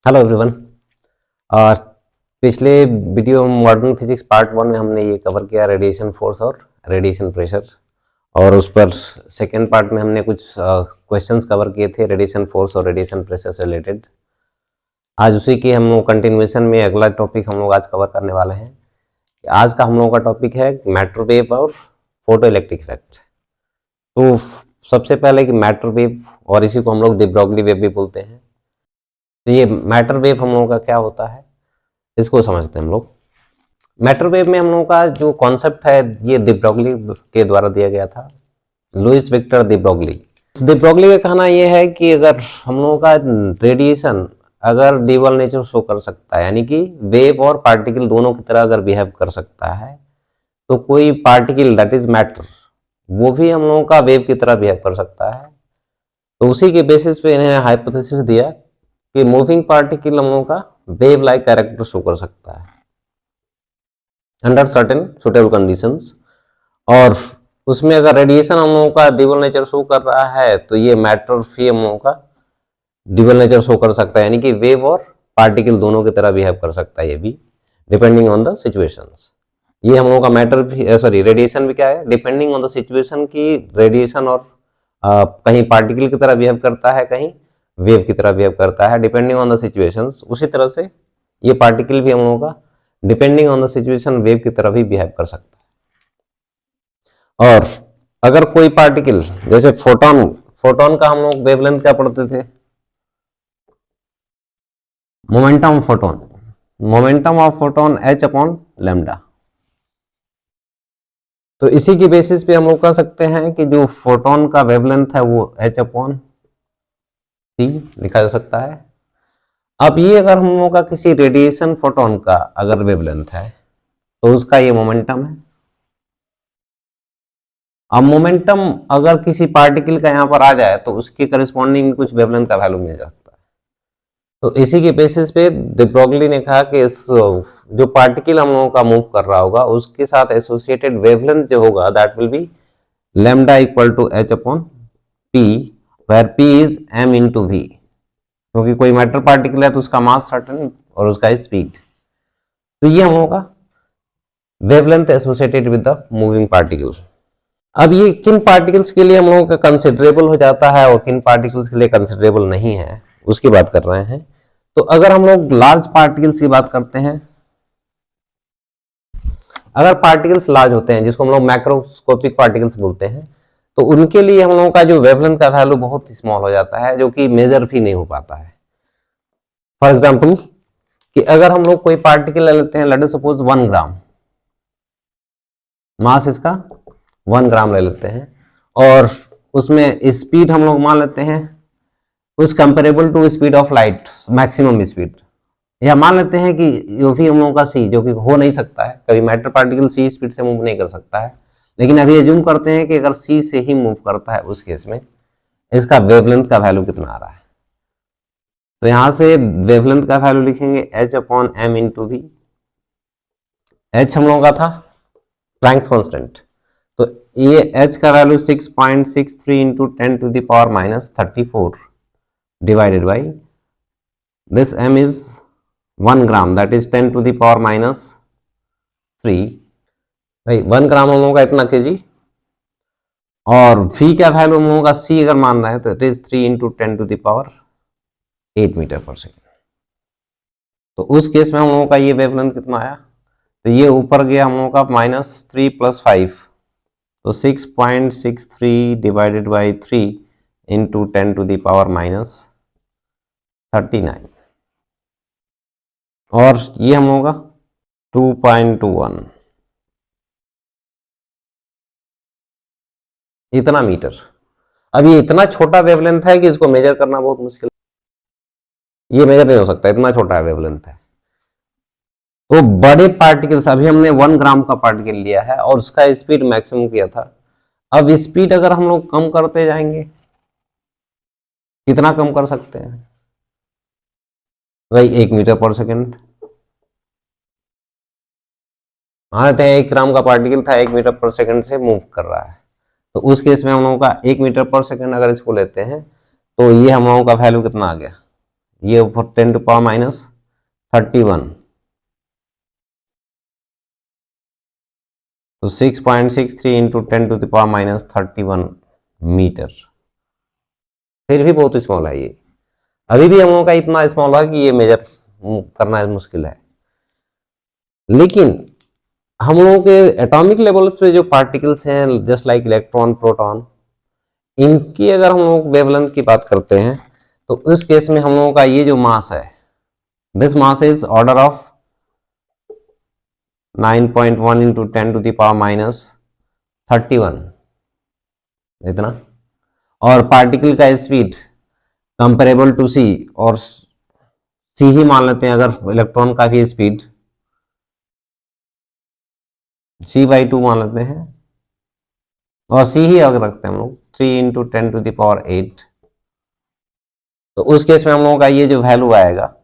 Hello everyone. और पिछले video modern physics part 1 में हमने ये कवर किया रेडिएशन फोर्स और रेडिएशन प्रेशर, और उस पर सेकेंड पार्ट में हमने कुछ क्वेश्चंस कवर किए थे रेडिएशन फोर्स और रेडिएशन प्रेशर से रिलेटेड। आज उसी की हम लोग कंटिन्यूएशन में अगला टॉपिक हम लोग आज कवर करने वाले हैं। आज का हम लोगों का टॉपिक है मैटर वेव और फोटो इलेक्ट्रिक इफेक्ट। तो सबसे पहले कि मैटर वेव, और इसी को हम लोग द ब्रोगली वेव भी बोलते हैं। तो ये मैटर वेव हम लोगों का क्या होता है इसको समझते हैं हम लोग। मैटर वेव में हम लोगों का जो कॉन्सेप्ट है ये द ब्रोगली के द्वारा दिया गया था, Louis Victor de Broglie. De Broglie का कहना यह है कि अगर हम लोगों का रेडिएशन अगर डबल नेचर शो कर सकता है, यानी कि वेव और पार्टिकल दोनों की तरह अगर बिहेव कर सकता है, तो कोई पार्टिकल दैट इज मैटर वो भी हम लोगों का वेव की तरह बिहेव कर सकता है। तो उसी के बेसिस पे इन्हें हाइपोथेसिस दिया कि मूविंग पार्टिकल हम लोगों का वेव लाइक कैरेक्टर शो कर सकता है अंडर सर्टेन सुटेबल कंडीशंस। और उसमें अगर रेडिएशन हम लोगों का डबल नेचर शो कर रहा है तो ये मैटर भी हम लोगों का डबल नेचर शो कर सकता है, यानी कि वेव और पार्टिकल दोनों की तरह बिहेव कर सकता है ये भी, डिपेंडिंग ऑन द सिचुएशंस। ये हम लोगों का मैटर भी रेडिएशन भी क्या है, डिपेंडिंग ऑन द सिचुएशन की रेडिएशन और कहीं पार्टिकल की तरह बिहेव करता है, कहीं वेव की तरह बिहेव करता है, डिपेंडिंग ऑन द सिचुएशंस। उसी तरह से ये पार्टिकल भी हम लोगों का depending on the situation wave की तरह भी बिहेव कर सकता है। और अगर कोई पार्टिकल जैसे फोटोन, फोटोन का हम लोग वेवलेंथ क्या पढ़ते थे, momentum photon, momentum of photon h upon lambda. तो इसी की बेसिस पे हम लोग कह सकते हैं कि जो फोटोन का वेवलेंथ है वो h अपॉन p लिखा जा सकता है। अब ये अगर हम लोगों का किसी रेडिएशन फोटोन का अगर वेवलेंथ है तो उसका ये मोमेंटम है। अब मोमेंटम अगर किसी पार्टिकल का यहाँ पर आ जाए तो उसके करस्पॉन्डिंग कुछ वेवलेंथ का वैल्यू मिल जाता है। तो इसी के बेसिस पे द ब्रोगली ने कहा कि इस जो पार्टिकल हम लोगों का मूव कर रहा होगा उसके साथ एसोसिएटेड वेवलेंथ जो होगा that will be lambda equal to h upon p, where p is m into v, क्योंकि कोई मैटर पार्टिकल है तो उसका मास सर्टेन और उसका स्पीड। तो ये हम लोगों का wavelength associated with the moving particle. अब ये किन पार्टिकल्स के लिए हम लोगों का कंसिडरेबल हो जाता है और किन पार्टिकल्स के लिए कंसिडरेबल नहीं है उसकी बात कर रहे हैं। तो अगर हम लोग लार्ज पार्टिकल्स की बात करते हैं, अगर पार्टिकल्स लार्ज होते हैं जिसको हम लोग मैक्रोस्कोपिक पार्टिकल्स बोलते हैं, तो उनके लिए हम लोगों का जो वेवलेंथ का वैल्यू बहुत स्मॉल हो जाता है, जो कि मेजर भी नहीं हो पाता है। फॉर एग्जाम्पल कि अगर हम लोग कोई पार्टिकल ले लेते हैं, लेट अस सपोज 1 ग्राम, मास इसका 1 ग्राम ले लेते हैं, और उसमें स्पीड हम लोग मान लेते हैं उस comparable to speed of light, maximum speed, या मान लेते हैं कि जो भी हम लोगों का सी, जो कि हो नहीं सकता है, कभी मैटर पार्टिकल सी स्पीड से मूव नहीं कर सकता है, लेकिन अभी एज्यूम करते हैं कि अगर सी से ही मूव करता है, उस केस में इसका वेवलेंथ का वैल्यू कितना आ रहा है। तो यहां से वेवलेंथ का वैल्यू लिखेंगे h upon m into v. h हम लोगों का था प्लैंक्स कांस्टेंट, तो ये h का value 6.63 into 10 to the power minus 34 divided by this m is 1 gram, that is 10 to the power minus 3। भाई 1 ग्राम हम लोगों का इतना केजी, और v क्या वैल्यू हम लोगों का c अगर मान रहे हैं तो it is 3 into 10 to the power 8 metre per second. तो उस केस में हम लोगों का ये वेवलेंथ कितना आया, तो ये ऊपर गया हम लोगों का -3 + 5, तो 6.63 divided by 3 into 10 to the power minus 39, और ये हम लोगों का 2.21 इतना मीटर। अब ये इतना छोटा वेवलेंथ है कि इसको मेजर करना बहुत मुश्किल, ये मेजर नहीं हो सकता, इतना छोटा वेवलेंथ है। तो बड़े पार्टिकल्स, अभी हमने 1 ग्राम का पार्टिकल लिया है और उसका स्पीड मैक्सिमम किया था। अब स्पीड अगर हम लोग कम करते जाएंगे, कितना कम कर सकते हैं भाई, 1 मीटर पर सेकेंड। मान लेते हैं 1 ग्राम का पार्टिकल था, 1 मीटर पर सेकेंड से मूव कर रहा है, तो उस केस में हम लोगों का 1 मीटर पर सेकेंड अगर इसको लेते हैं तो ये हम लोगों का वैल्यू कितना आ गया, ये 10 टू पावर माइनस 31, तो 6.63 into 10 to the power minus 31 metre. फिर भी बहुत स्मॉल है ये, अभी भी हम लोगों का इतना स्मॉल है कि ये मेजर करना मुश्किल है। लेकिन हम लोगों के एटॉमिक लेवल पे जो पार्टिकल्स हैं जस्ट लाइक इलेक्ट्रॉन, प्रोटॉन, इनकी अगर हम लोग वेवलेंथ की बात करते हैं तो उस केस में हम लोगों का ये जो मास है, this mass is order of 9.1 into 10 to the power minus 31 इतना। और पार्टिकल का स्पीड कंपेरेबल टू सी, और सी ही मान लेते हैं अगर इलेक्ट्रॉन का भी स्पीड, c/2 मान लेते हैं, और सी ही अगर रखते हैं हम लोग 3 इंटू 10 टू द पावर 8, तो उस केस में हम लोगों का ये जो वैल्यू आएगा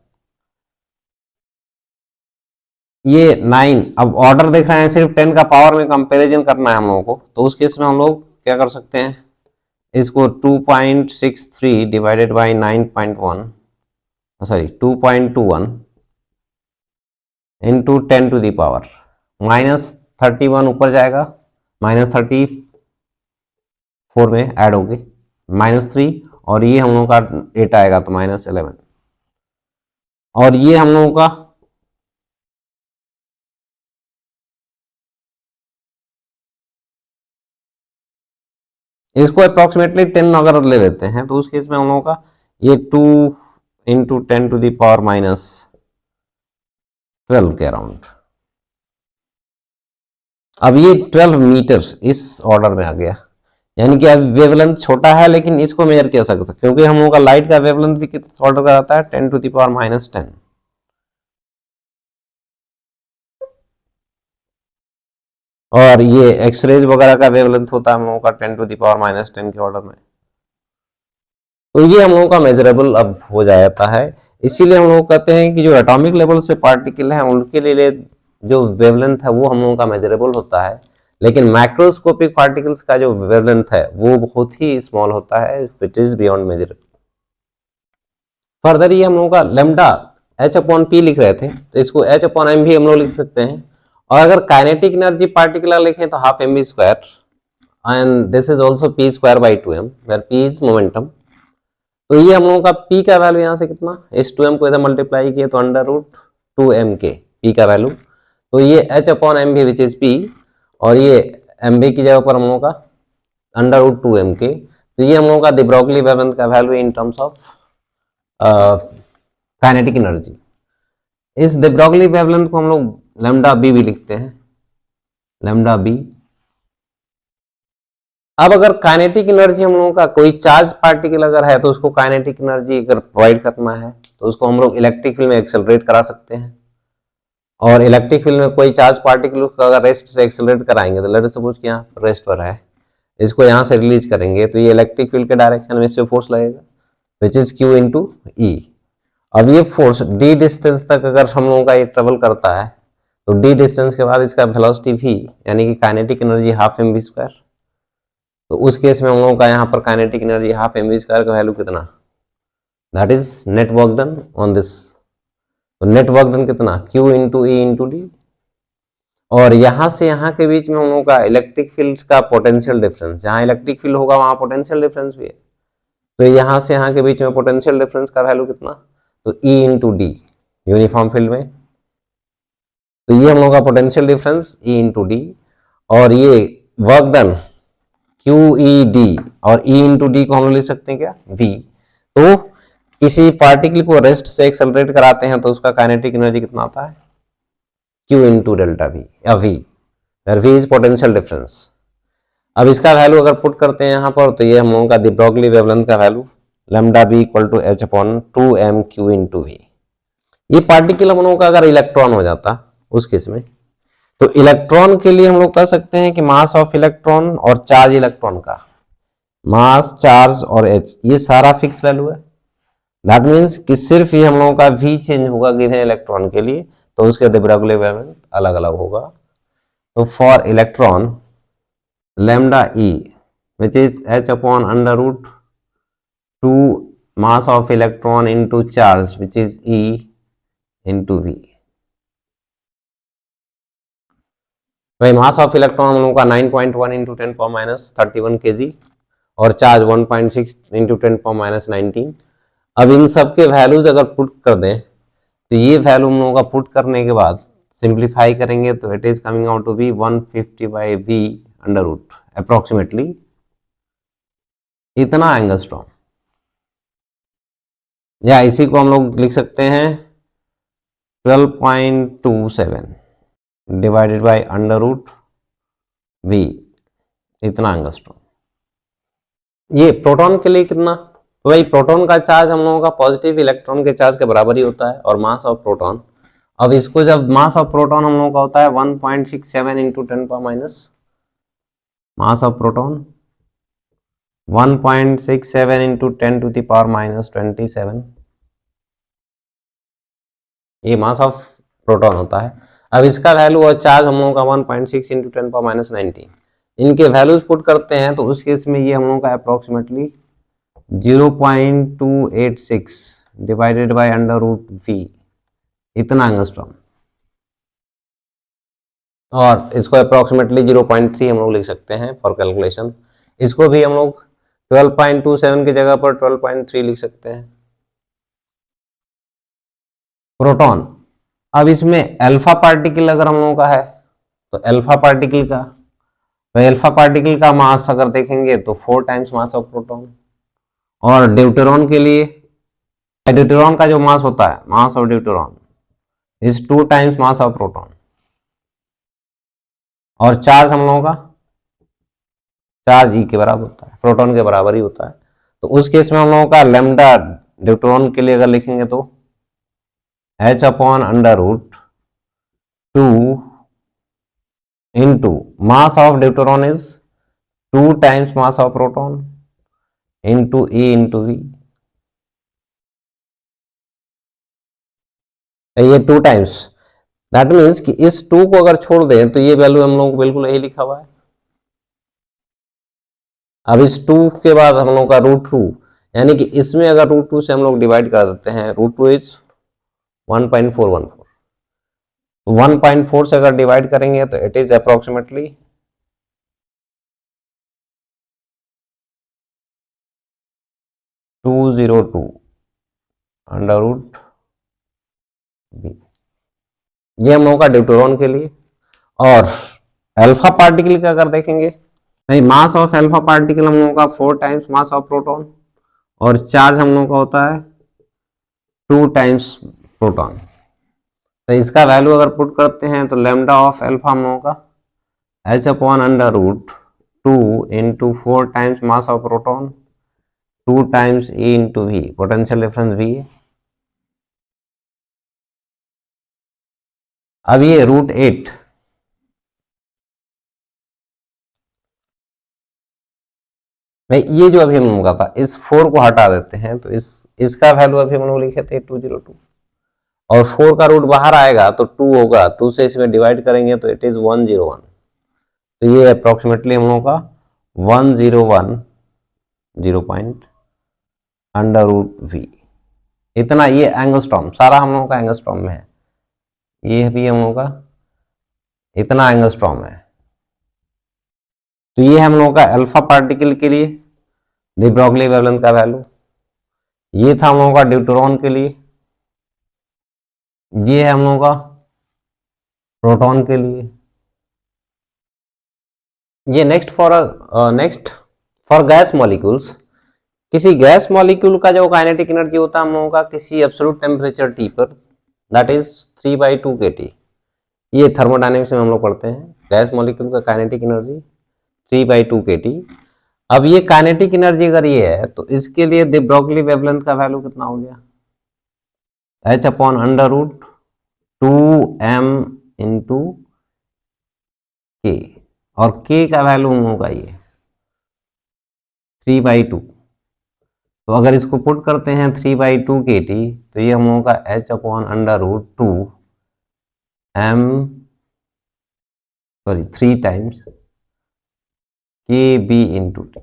ये 9, अब ऑर्डर देख रहे हैं सिर्फ 10 का पावर में कंपैरिजन करना है हम लोगों को, तो उस केस में हम लोग क्या कर सकते हैं, इसको 2.63 divided by 9.1, sorry 2.21 into 10 to the power minus 31 ऊपर जाएगा, माइनस 34 में ऐड होगी -3, और ये हम लोगों का 8 आएगा तो -11, और ये हम लोगों का इसको अप्रोक्सीमेटली 10 अगर ले लेते हैं तो उस केस में हम लोगों का ये 2 into 10 to the power minus 12 के अराउंड। अब ये 12 मीटर इस ऑर्डर में आ गया, यानी कि अब वेवलेंथ छोटा है लेकिन इसको मेजर किया सकता है, क्योंकि हम लोगों का लाइट का वेवलेंथ भी किस ऑर्डर का आता है, 10 टू द पावर माइनस 10। और ये एक्सरेज वगैरह का वेवलेंथ होता है हम लोगों का 10 टू द पावर माइनस 10 के ऑर्डर में। तो ये हम लोगों का मेजरेबल अब हो जाता है। इसीलिए हम लोग कहते हैं कि जो एटॉमिक लेवल से पार्टिकल हैं उनके लिए जो वेवलेंथ है वो हम लोगों का मेजरेबल होता है, लेकिन माइक्रोस्कोपिक पार्टिकल्स का जो वेवलेंथ है वो बहुत ही स्मॉल होता है, which is beyond measure. Further ये हम लोगों का लेमडा h/p लिख रहे थे, तो इसको h/m भी हम लोग लिख सकते हैं। और अगर काइनेटिक एनर्जी पार्टिकुलर लिखें तो half mv square, and this is also p square by 2m, where p is momentum. तो ये हम लोगों का p का वैल्यू यहाँ से कितना, इस 2m को इधर मल्टीप्लाई किए तो √2m के p का वैल्यू, तो ये h/mv विच इज p, और ये mv की जगह पर हम लोगों का √2m के। तो ये हम लोगों का de Broglie वेवलेंथ का value in terms of kinetic energy. इस de Broglie वेवलेंथ को हम लोग लैम्डा बी भी लिखते हैं, लैम्डा बी। अब अगर काइनेटिक एनर्जी हम लोगों का कोई चार्ज पार्टिकल अगर है तो उसको काइनेटिक एनर्जी अगर प्रोवाइड करना है तो उसको हम लोग इलेक्ट्रिक फील्ड में एक्सेलरेट करा सकते हैं। और इलेक्ट्रिक फील्ड में कोई चार्ज पार्टिकल को अगर रेस्ट से एक्सेलरेट कराएंगे, तो लेट अस सपोज कि यहाँ रेस्ट पर है, इसको यहाँ से रिलीज करेंगे तो ये इलेक्ट्रिक फील्ड के डायरेक्शन में इससे फोर्स लगेगा, विच इज Q इंटू ई। अब ये फोर्स d डिस्टेंस तक अगर हम लोगों का ये ट्रेवल करता है तो d डिस्टेंस के बाद इसका वेलोसिटी v, यानी कि kinetic energy half mv square. तो उस केस में हम लोगों का यहाँ पर kinetic energy half mv square का वैल्यू कितना, that is net work done on this. तो नेट वर्क डन कितना, Q into E into D. और यहाँ से यहाँ के बीच में हम लोगों का इलेक्ट्रिक फील्ड का पोटेंशियल डिफरेंस, जहाँ इलेक्ट्रिक फील्ड होगा वहाँ पोटेंशियल डिफरेंस भी है, तो यहाँ से यहाँ के बीच में पोटेंशियल डिफरेंस का वैल्यू कितना, तो E into D uniform field में। तो ये हम लोग का potential difference E into D, और ये वर्क डन QED, और E इंटू डी को हम लोग लिख सकते हैं क्या, V। तो किसी पार्टिकल को रेस्ट से एक्सेलरेट कराते हैं तो उसका काइनेटिक एनर्जी कितना आता है, Q इंटू डेल्टा V या V, V is potential difference. अब इसका वैल्यू अगर पुट करते हैं यहाँ पर तो ये हम लोगों का de Broglie वेवलेंथ का value lambda be equal to h/2m/q into v. ये पार्टिकल हम लोगों का अगर इलेक्ट्रॉन हो जाता उस केस में, तो इलेक्ट्रॉन के लिए हम लोग कह सकते हैं कि मास ऑफ इलेक्ट्रॉन और चार्ज इलेक्ट्रॉन का, मास, चार्ज और h, ये सारा फिक्स वैल्यू है। दैट मीन्स कि सिर्फ ये हम लोगों का v चेंज होगा गिवन इलेक्ट्रॉन के लिए, तो उसके de Broglie वेवलेंथ अलग अलग होगा। तो for electron lambda E which is h/√2 mass of electron into charge which is E into V। भाई मास ऑफ इलेक्ट्रॉन हम लोगों का 9.1 इंटू 10⁻31 kg और चार्ज 1.6 इंटू 10⁻19। अब इन सब के वैल्यूज अगर पुट कर दें तो ये वैल्यू हम लोगों का पुट करने के बाद सिंप्लीफाई करेंगे तो it is coming out to be 150/V under root approximately इतना एंगस्ट्रॉम, या इसी को हम लोग लिख सकते हैं 12.27 divided by under root V, इतना एंगस्ट्रॉम। ये प्रोटॉन के लिए कितना, तो भाई प्रोटॉन का चार्ज हम लोगों का पॉजिटिव इलेक्ट्रॉन के चार्ज के बराबर ही होता है और मास ऑफ प्रोटॉन, अब इसको जब मास ऑफ प्रोटॉन हम लोगों का होता है 1.67 into 10 power minus, mass of proton 1.67 into 10 to the power minus 27, ये मास ऑफ प्रोटॉन होता है। अब इसका वैल्यू और चार्ज हम लोगों का 1.6 इंटू 10 पावर माइनस 19, इनके वैल्यूज पुट करते हैं तो उस केस में ये हम लोगों का approximately 0.286 divided by under root V, इतना एंगस्ट्रॉम, और इसको अप्रोक्सीमेटली 0.3 हम लोग लिख सकते हैं फॉर कैलकुलेशन। इसको भी हम लोग 12.27 की जगह पर 12.3 लिख सकते हैं। प्रोटॉन, अब इसमें अल्फा पार्टिकल अगर हम लोगों का है तो अल्फा पार्टिकल का, तो अल्फा पार्टिकल का मास अगर देखेंगे तो 4 टाइम्स मास ऑफ प्रोटॉन, और ड्यूटेरॉन के लिए ड्यूटेरॉन का जो मास होता है, मास of deuteron is 2 times mass of proton, और चार्ज हम लोगों का चार्ज E के बराबर होता है, प्रोटॉन के बराबर ही होता है। तो उस केस में हम लोगों का लैम्डा ड्यूटेरॉन के लिए अगर लिखेंगे तो H upon under root 2 into mass of deuteron is 2 times mass of proton into E into V, ये 2 टाइम्स, दैट मीन्स कि इस 2 को अगर छोड़ दें तो ये वैल्यू हम लोगों को बिल्कुल यही लिखा हुआ है। अब इस 2 के बाद हम लोग का रूट 2, यानी कि इसमें अगर रूट 2 से हम लोग डिवाइड कर देते हैं, रूट 2 इज 1.414, 1.4 से अगर डिवाइड करेंगे तो it is approximately 202 under root B, ये हम लोगों का ड्यूटेरॉन के लिए। और अल्फा पार्टिकल का अगर देखेंगे, नहीं, मास ऑफ अल्फा पार्टिकल हम लोगों का 4 टाइम्स मास ऑफ प्रोटॉन, और चार्ज हम लोगों का होता है 2 टाइम्स प्रोटॉन। तो इसका वैल्यू अगर पुट करते हैं तो लैम्डा ऑफ अल्फा हम लोगों का H upon under root 2 into 4 times mass of proton 2 times E into V, potential difference V है। अब ये रूट 8, भाई ये जो अभी हम लोगों का था, इस 4 को हटा देते हैं तो इसका वैल्यू अभी हम लोग लिखे थे 202, और 4 का रूट बाहर आएगा तो 2 होगा, 2 से इसमें डिवाइड करेंगे तो इट इज 101, तो ये अप्रोक्सीमेटली हम लोगों का 101 0 पॉइंट अंडर रूट V, इतना ये एंगस्ट्रॉम, सारा हम लोगों का एंगस्ट्रॉम में है, ये भी हम लोगों का इतना एंगस्ट्रॉम है। तो ये हम लोगों का अल्फा पार्टिकल के लिए दी ब्रॉगली वेवलेंथ का वैल्यू, ये था हम लोगों का ड्यूटेरॉन के लिए, ये है हम लोगों का प्रोटॉन के लिए। ये नेक्स्ट फॉर गैस मॉलिक्यूल्स, किसी गैस मॉलिक्यूल का जो काइनेटिक एनर्जी होता है हम लोगों का किसी एब्सोल्यूट टेम्परेचर T पर, दैट इज 3/2 kT, ये थर्मोडायनेमिक्स में हम लोग पढ़ते हैं, गैस मॉलिक्यूल का काइनेटिक एनर्जी 3/2 kT। अब ये काइनेटिक एनर्जी अगर ये है तो इसके लिए द ब्रॉगली वेवलेंथ का वैल्यू कितना हो गया, H upon under root 2m into K, और K का वैल्यू होगा ये 3/2, तो अगर इसको पुट करते हैं 3/2 kT तो ये हम लोगों का H upon under root 2m 3 times KB into T,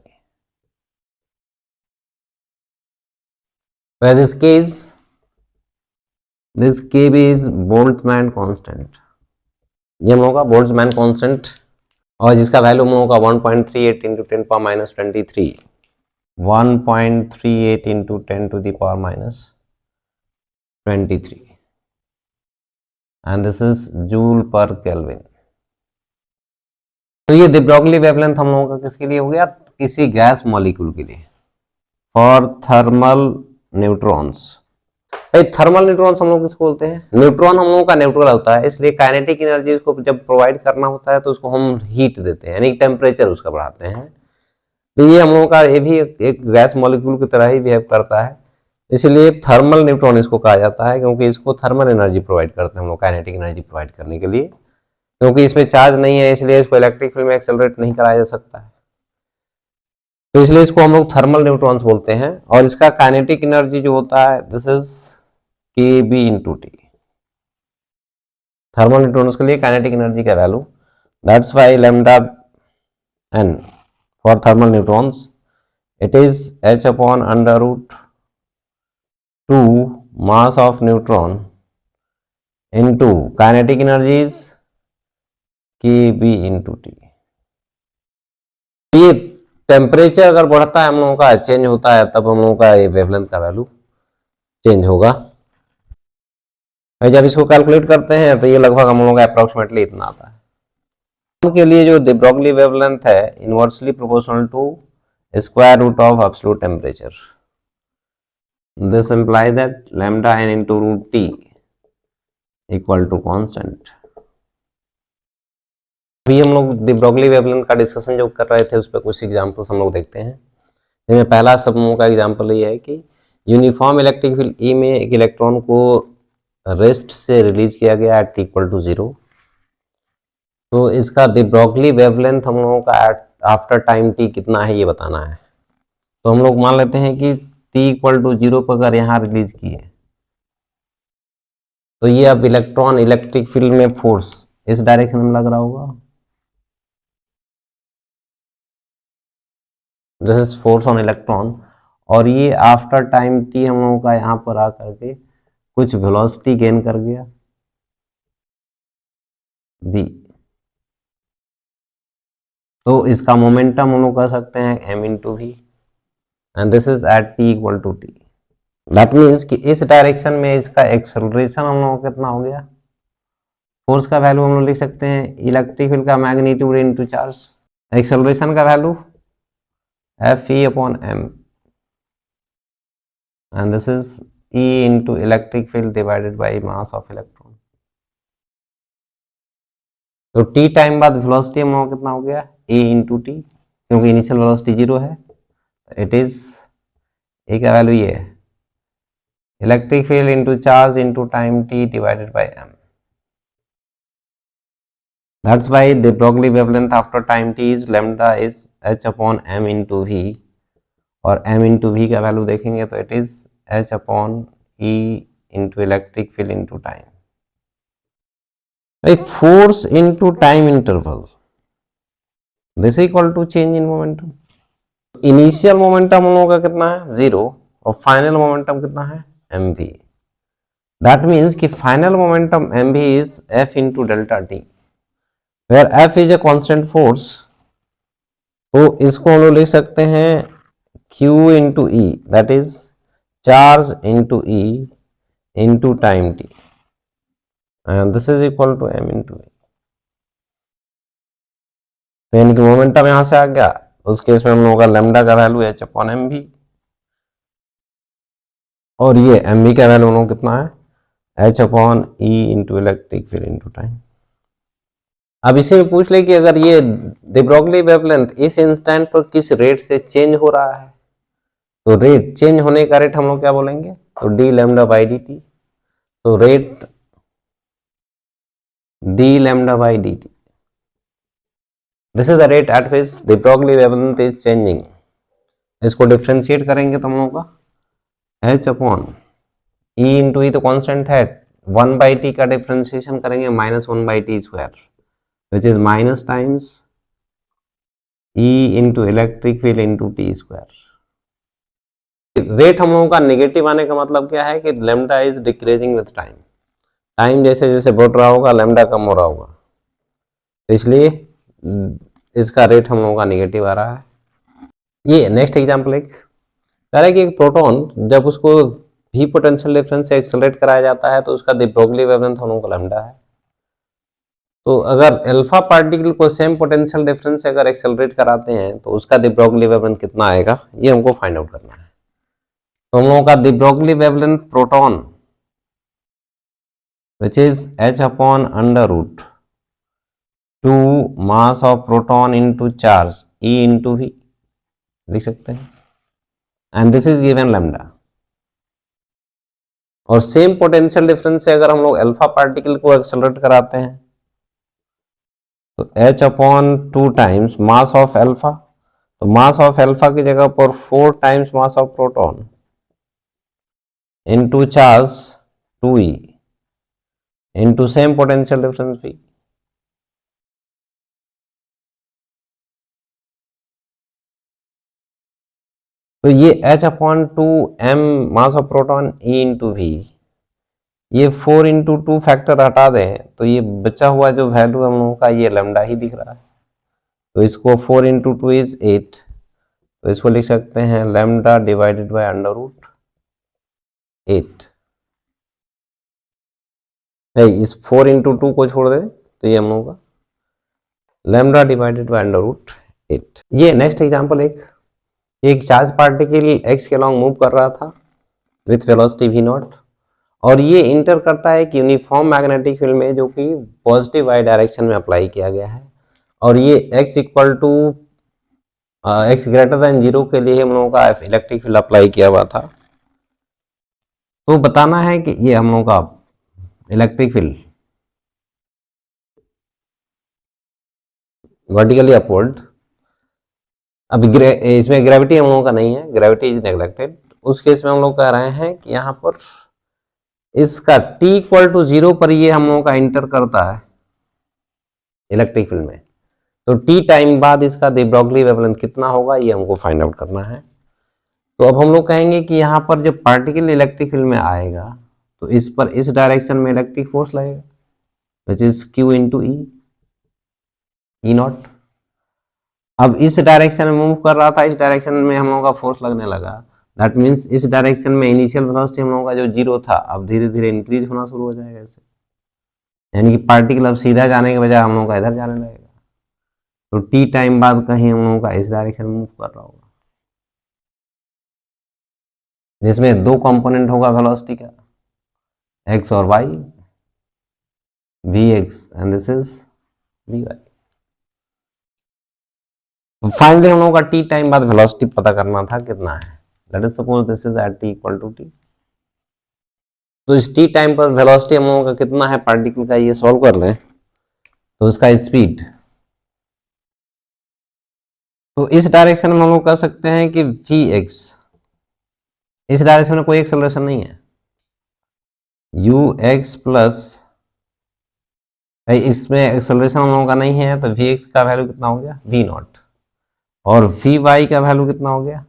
where this k is Boltzmann constant, ये हम लोगों का बोल्ट्जमैन कांस्टेंट, और जिसका वैल्यू हम लोगों का 1.38 into 10 power minus 23, 1.38 into 10 to the power minus 23, and this is joule per kelvin. तो ये de Broglie वेवलेंथ हम लोगों का किसके लिए हो गया, किसी गैस मॉलिक्यूल के लिए, फॉर थर्मल न्यूट्रॉन्स। भाई थर्मल न्यूट्रॉन्स हम लोग किसको बोलते हैं, न्यूट्रॉन हम लोगों का न्यूट्रल होता है, इसलिए काइनेटिक एनर्जी उसको जब प्रोवाइड करना होता है तो उसको हम हीट देते हैं, यानी टेम्परेचर उसका बढ़ाते हैं। तो ये हम लोगों का ये भी एक गैस मॉलिक्यूल की तरह ही बिहेव करता है, इसलिए थर्मल न्यूट्रॉन इसको कहा जाता है, क्योंकि इसको थर्मल एनर्जी प्रोवाइड करते हैं हम लोग काइनेटिक एनर्जी प्रोवाइड करने के लिए, क्योंकि इसमें चार्ज नहीं है इसलिए इसको इलेक्ट्रिक फील्ड में एक्सेलरेट नहीं कराया जा सकता है, तो इसलिए इसको हम लोग थर्मल न्यूट्रॉन्स बोलते हैं। और इसका काइनेटिक एनर्जी जो होता है this is k B into t, thermal neutrons के लिए काइनेटिक एनर्जी का value, that's why lambda n for thermal neutrons it is h upon under root 2 mass of neutron into kinetic energy is k B into t. ये temperature अगर बढ़ता है हम लोगों का चेंज होता है तब हम लोगों का ये वेवलेंथ का वैल्यू चेंज होगा। जब इसको कैलकुलेट करते हैं तो ये लगभग हम लोगों का अप्रोक्सीमेटली इतना आता है। के लिए जो de Broglie वेवलेंथ है inversely proportional to square root of absolute temperature, this imply that lambda n into root t equal to constant. अभी हम लोग de Broglie वेवलेंथ का डिस्कशन जो कर रहे थे उस पर कुछ एग्जाम्पल्स हम लोग देखते हैं, जिसमें पहला सब लोगों का एग्जाम्पल ये है कि यूनिफॉर्म इलेक्ट्रिक फील्ड ई में एक इलेक्ट्रॉन को रेस्ट से रिलीज किया गया एट इक्वल टू 0, तो इसका de Broglie वेवलेंथ हम लोगों का आफ्टर टाइम t कितना है ये बताना है। तो हम लोग मान लेते हैं कि t इक्वल टू 0 पर अगर यहाँ रिलीज किए तो ये अब इलेक्ट्रॉन इलेक्ट्रिक फील्ड में फोर्स इस डायरेक्शन में लग रहा होगा, this is force on electron, और ये आफ्टर टाइम t हम लोगों का यहाँ पर आकर के कुछ वेलोसिटी गेन कर गया v, तो इसका मोमेंटम हम लोग कह सकते हैं m into v, and this is at t equal to t. That means कि इस डायरेक्शन में इसका एक्सेलरेशन हम लोगों को कितना हो गया, फोर्स का वैल्यू हम लोग लिख सकते हैं इलेक्ट्रिक फील्ड का मैग्नीट्यूड इनटू चार्ज, एक्सेलरेशन का value f e upon m, and this is e into electric field divided by mass of electron. तो टी टाइम बाद वेलोसिटी हम लोगों को कितना हो गया ए इंटू टी, क्योंकि इनिशियल वेलोसिटी 0 है, इट इज ए का वैल्यू ये है electric field into charge into time t divided by m. That's why the Broglie wavelength after time t is lambda is h upon m into v, और m into v का value देखेंगे तो it is h upon e into electric field into time, force into time interval, this equal to change in momentum। Initial momentum हम लोगों का कितना है 0 और फाइनल मोमेंटम कितना है mv, दैट मीन्स कि final momentum mv is f into delta t, where f is a constant force, तो इसको हम लोग लिख सकते हैं q into e, that is charge into e into time t, and this is equal to m into e। तो यानी कि मोमेंटम यहां से आ गया, उस केस में हम लोगों का लैम्डा का वैल्यू h अपॉन एम भी, और ये एम बी का वैल्यू हम लोग कितना है h upon e into electric field into time. अब इसी में पूछ ले कि अगर ये de Broglie वेवलेंथ इस इंस्टेंट पर किस रेट से चेंज हो रहा है, तो रेट चेंज होने का रेट हम लोग क्या बोलेंगे, तो d lambda by d t, तो rate d lambda by d t, this is the rate at which de Broglie wavelength is changing. इसको डिफ्रेंशिएट करेंगे तो हम लोग का h upon e into e तो कॉन्स्टेंट है, 1 बाई टी का डिफ्रेंशिएशन करेंगे minus 1 by t square, which is minus times E into electric field into T square। Rate हम लोगों का नेगेटिव आने का मतलब क्या है कि lambda is decreasing with time, time जैसे जैसे बढ़ रहा होगा लैम्डा कम हो रहा होगा, तो इसलिए इसका रेट हम लोगों का नेगेटिव आ रहा है। ये नेक्स्ट एग्जाम्पल एक कह रहा है कि एक प्रोटॉन जब उसको भी पोटेंशियल डिफरेंस से एक्सेलरेट कराया जाता है तो उसका दि ब्रोगली वेवलेंथ हम लोगों का लैम्डा है। तो अगर अल्फा पार्टिकल को सेम पोटेंशियल डिफरेंस से अगर एक्सेलरेट कराते हैं तो उसका दि ब्रोगली वेवलेंथ कितना आएगा, ये हमको फाइंड आउट करना है। तो हम लोगों का de Broglie wavelength proton which is h upon under root 2 mass of proton into charge e into v लिख सकते हैं, and this is given lambda. और सेम पोटेंशियल डिफरेंस से अगर हम लोग अल्फा पार्टिकल को एक्सेलरेट कराते हैं तो h upon 2 times mass of alpha, तो मास ऑफ अल्फा की जगह पर 4 times mass of proton into charge 2e into same potential difference v। तो ये h upon 2 m mass of proton e into v, ये 4 इंटू 2 फैक्टर हटा दें तो ये बचा हुआ जो वैल्यू हम लोगों का ये लैम्डा ही दिख रहा है। तो इसको 4 इंटू 2 इज 8, तो इसको लिख सकते हैं lambda divided by under root 8। इस 4 इंटू 2 को छोड़ दें तो ये हम लोगों का lambda divided by under root 8। ये नेक्स्ट एग्जांपल एक चार्ज पार्टिकल एक्स के अलॉन्ग मूव कर रहा था विथ वेलोसिटी वी नॉट, और ये इंटर करता है कि यूनिफॉर्म मैग्नेटिक फील्ड में जो कि पॉजिटिव वाई डायरेक्शन में अप्लाई किया गया है, और ये x equal to x greater than 0 के लिए हम लोगों का इलेक्ट्रिक फील्ड अप्लाई किया हुआ था। तो बताना है कि ये हम लोगों का इलेक्ट्रिक फील्ड वर्टिकली अपवर्ड, अब इसमें ग्रेविटी हम लोगों का नहीं है, ग्रेविटी इज नेग्लेक्टेड। उस केस में हम लोग कह रहे हैं कि यहाँ पर इसका t इक्वल टू 0 पर ये हम लोगों का इंटर करता है इलेक्ट्रिक फील्ड में, तो t टाइम बाद इसका दि ब्रोगली वेवलेंथ कितना होगा ये हमको फाइंड आउट करना है। तो अब हम लोग कहेंगे कि यहाँ पर जब पार्टिकल इलेक्ट्रिक फील्ड में आएगा तो इस पर इस डायरेक्शन में इलेक्ट्रिक फोर्स लगेगा which is q into e not. अब इस डायरेक्शन में मूव कर रहा था, इस डायरेक्शन में हम लोगों का फोर्स लगने लगा, दैट मीन्स इस डायरेक्शन में इनिशियल वेलोसिटी हम लोगों का जो 0 था अब धीरे धीरे इंक्रीज होना शुरू हो जाएगा ऐसे, यानी कि पार्टिकल अब सीधा जाने के बजाय हम लोगों का इधर जाने लगेगा। तो t टाइम बाद कहीं हम लोगों का इस डायरेक्शन में मूव कर रहा होगा, जिसमें दो कंपोनेंट होगा वेलोसिटी का, x और y, vx and this is vy। Finally हम लोगों का t टाइम बाद वेलोसिटी पता करना था कितना है, let us suppose this is at t equal to t। तो इस t टाइम पर वेलोसिटी हम लोगों का कितना है पार्टिकल का, ये सॉल्व कर लें तो इसका स्पीड, तो इस डायरेक्शन में हम लोग कह सकते हैं कि vx, इस डायरेक्शन में कोई एक्सेलरेशन नहीं है, ux प्लस, इसमें एक्सेलरेशन हम लोगों का नहीं है तो vx का वैल्यू कितना हो गया v नॉट, और vy का वैल्यू कितना हो गया,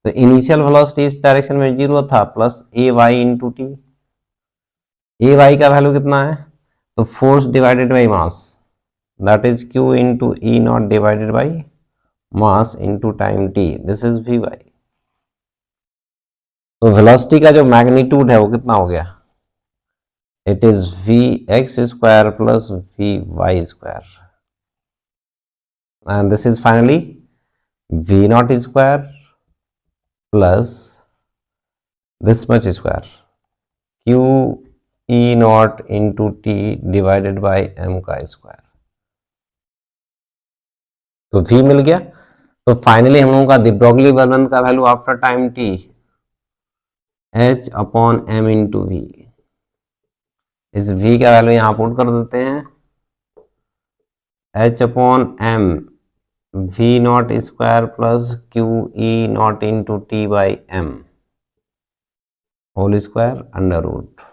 तो इनिशियल वेलोसिटी इस डायरेक्शन में 0 था plus a y into t, a y का वैल्यू कितना है, तो force divided by mass, that is q into e not divided by mass into time t, this is v y. तो velocity का जो मैग्नीट्यूड है वो कितना हो गया, it is v x square plus v y square, and this is finally v not square plus this much square q e not into T divided by m का square. तो v मिल गया। तो फाइनली हम लोगों का de Broglie wavelength का value after time t h upon m into v, इस v का वैल्यू यहां पुट कर देते हैं, h अपॉन m v नॉट square plus q e not into t by m whole square under root.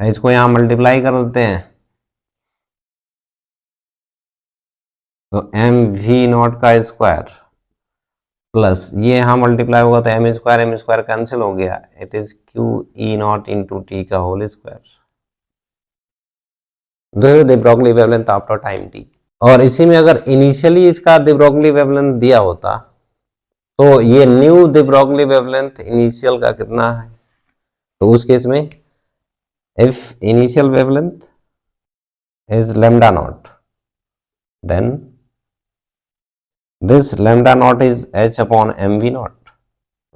इसको यहां मल्टीप्लाई कर देते हैं, तो एम वी नॉट का स्क्वायर प्लस ये यहाँ मल्टीप्लाई होगा तो एम स्क्वायर कैंसिल हो गया, it is q e not into t का whole square. This is the Broglie wavelength after time t. और इसी में अगर इनिशियली इसका द ब्रोगली वेवलेंथ दिया होता तो ये new de Broglie wavelength initial का कितना है, तो उस केस में if initial wavelength is lambda not then this lambda not is h upon m v not.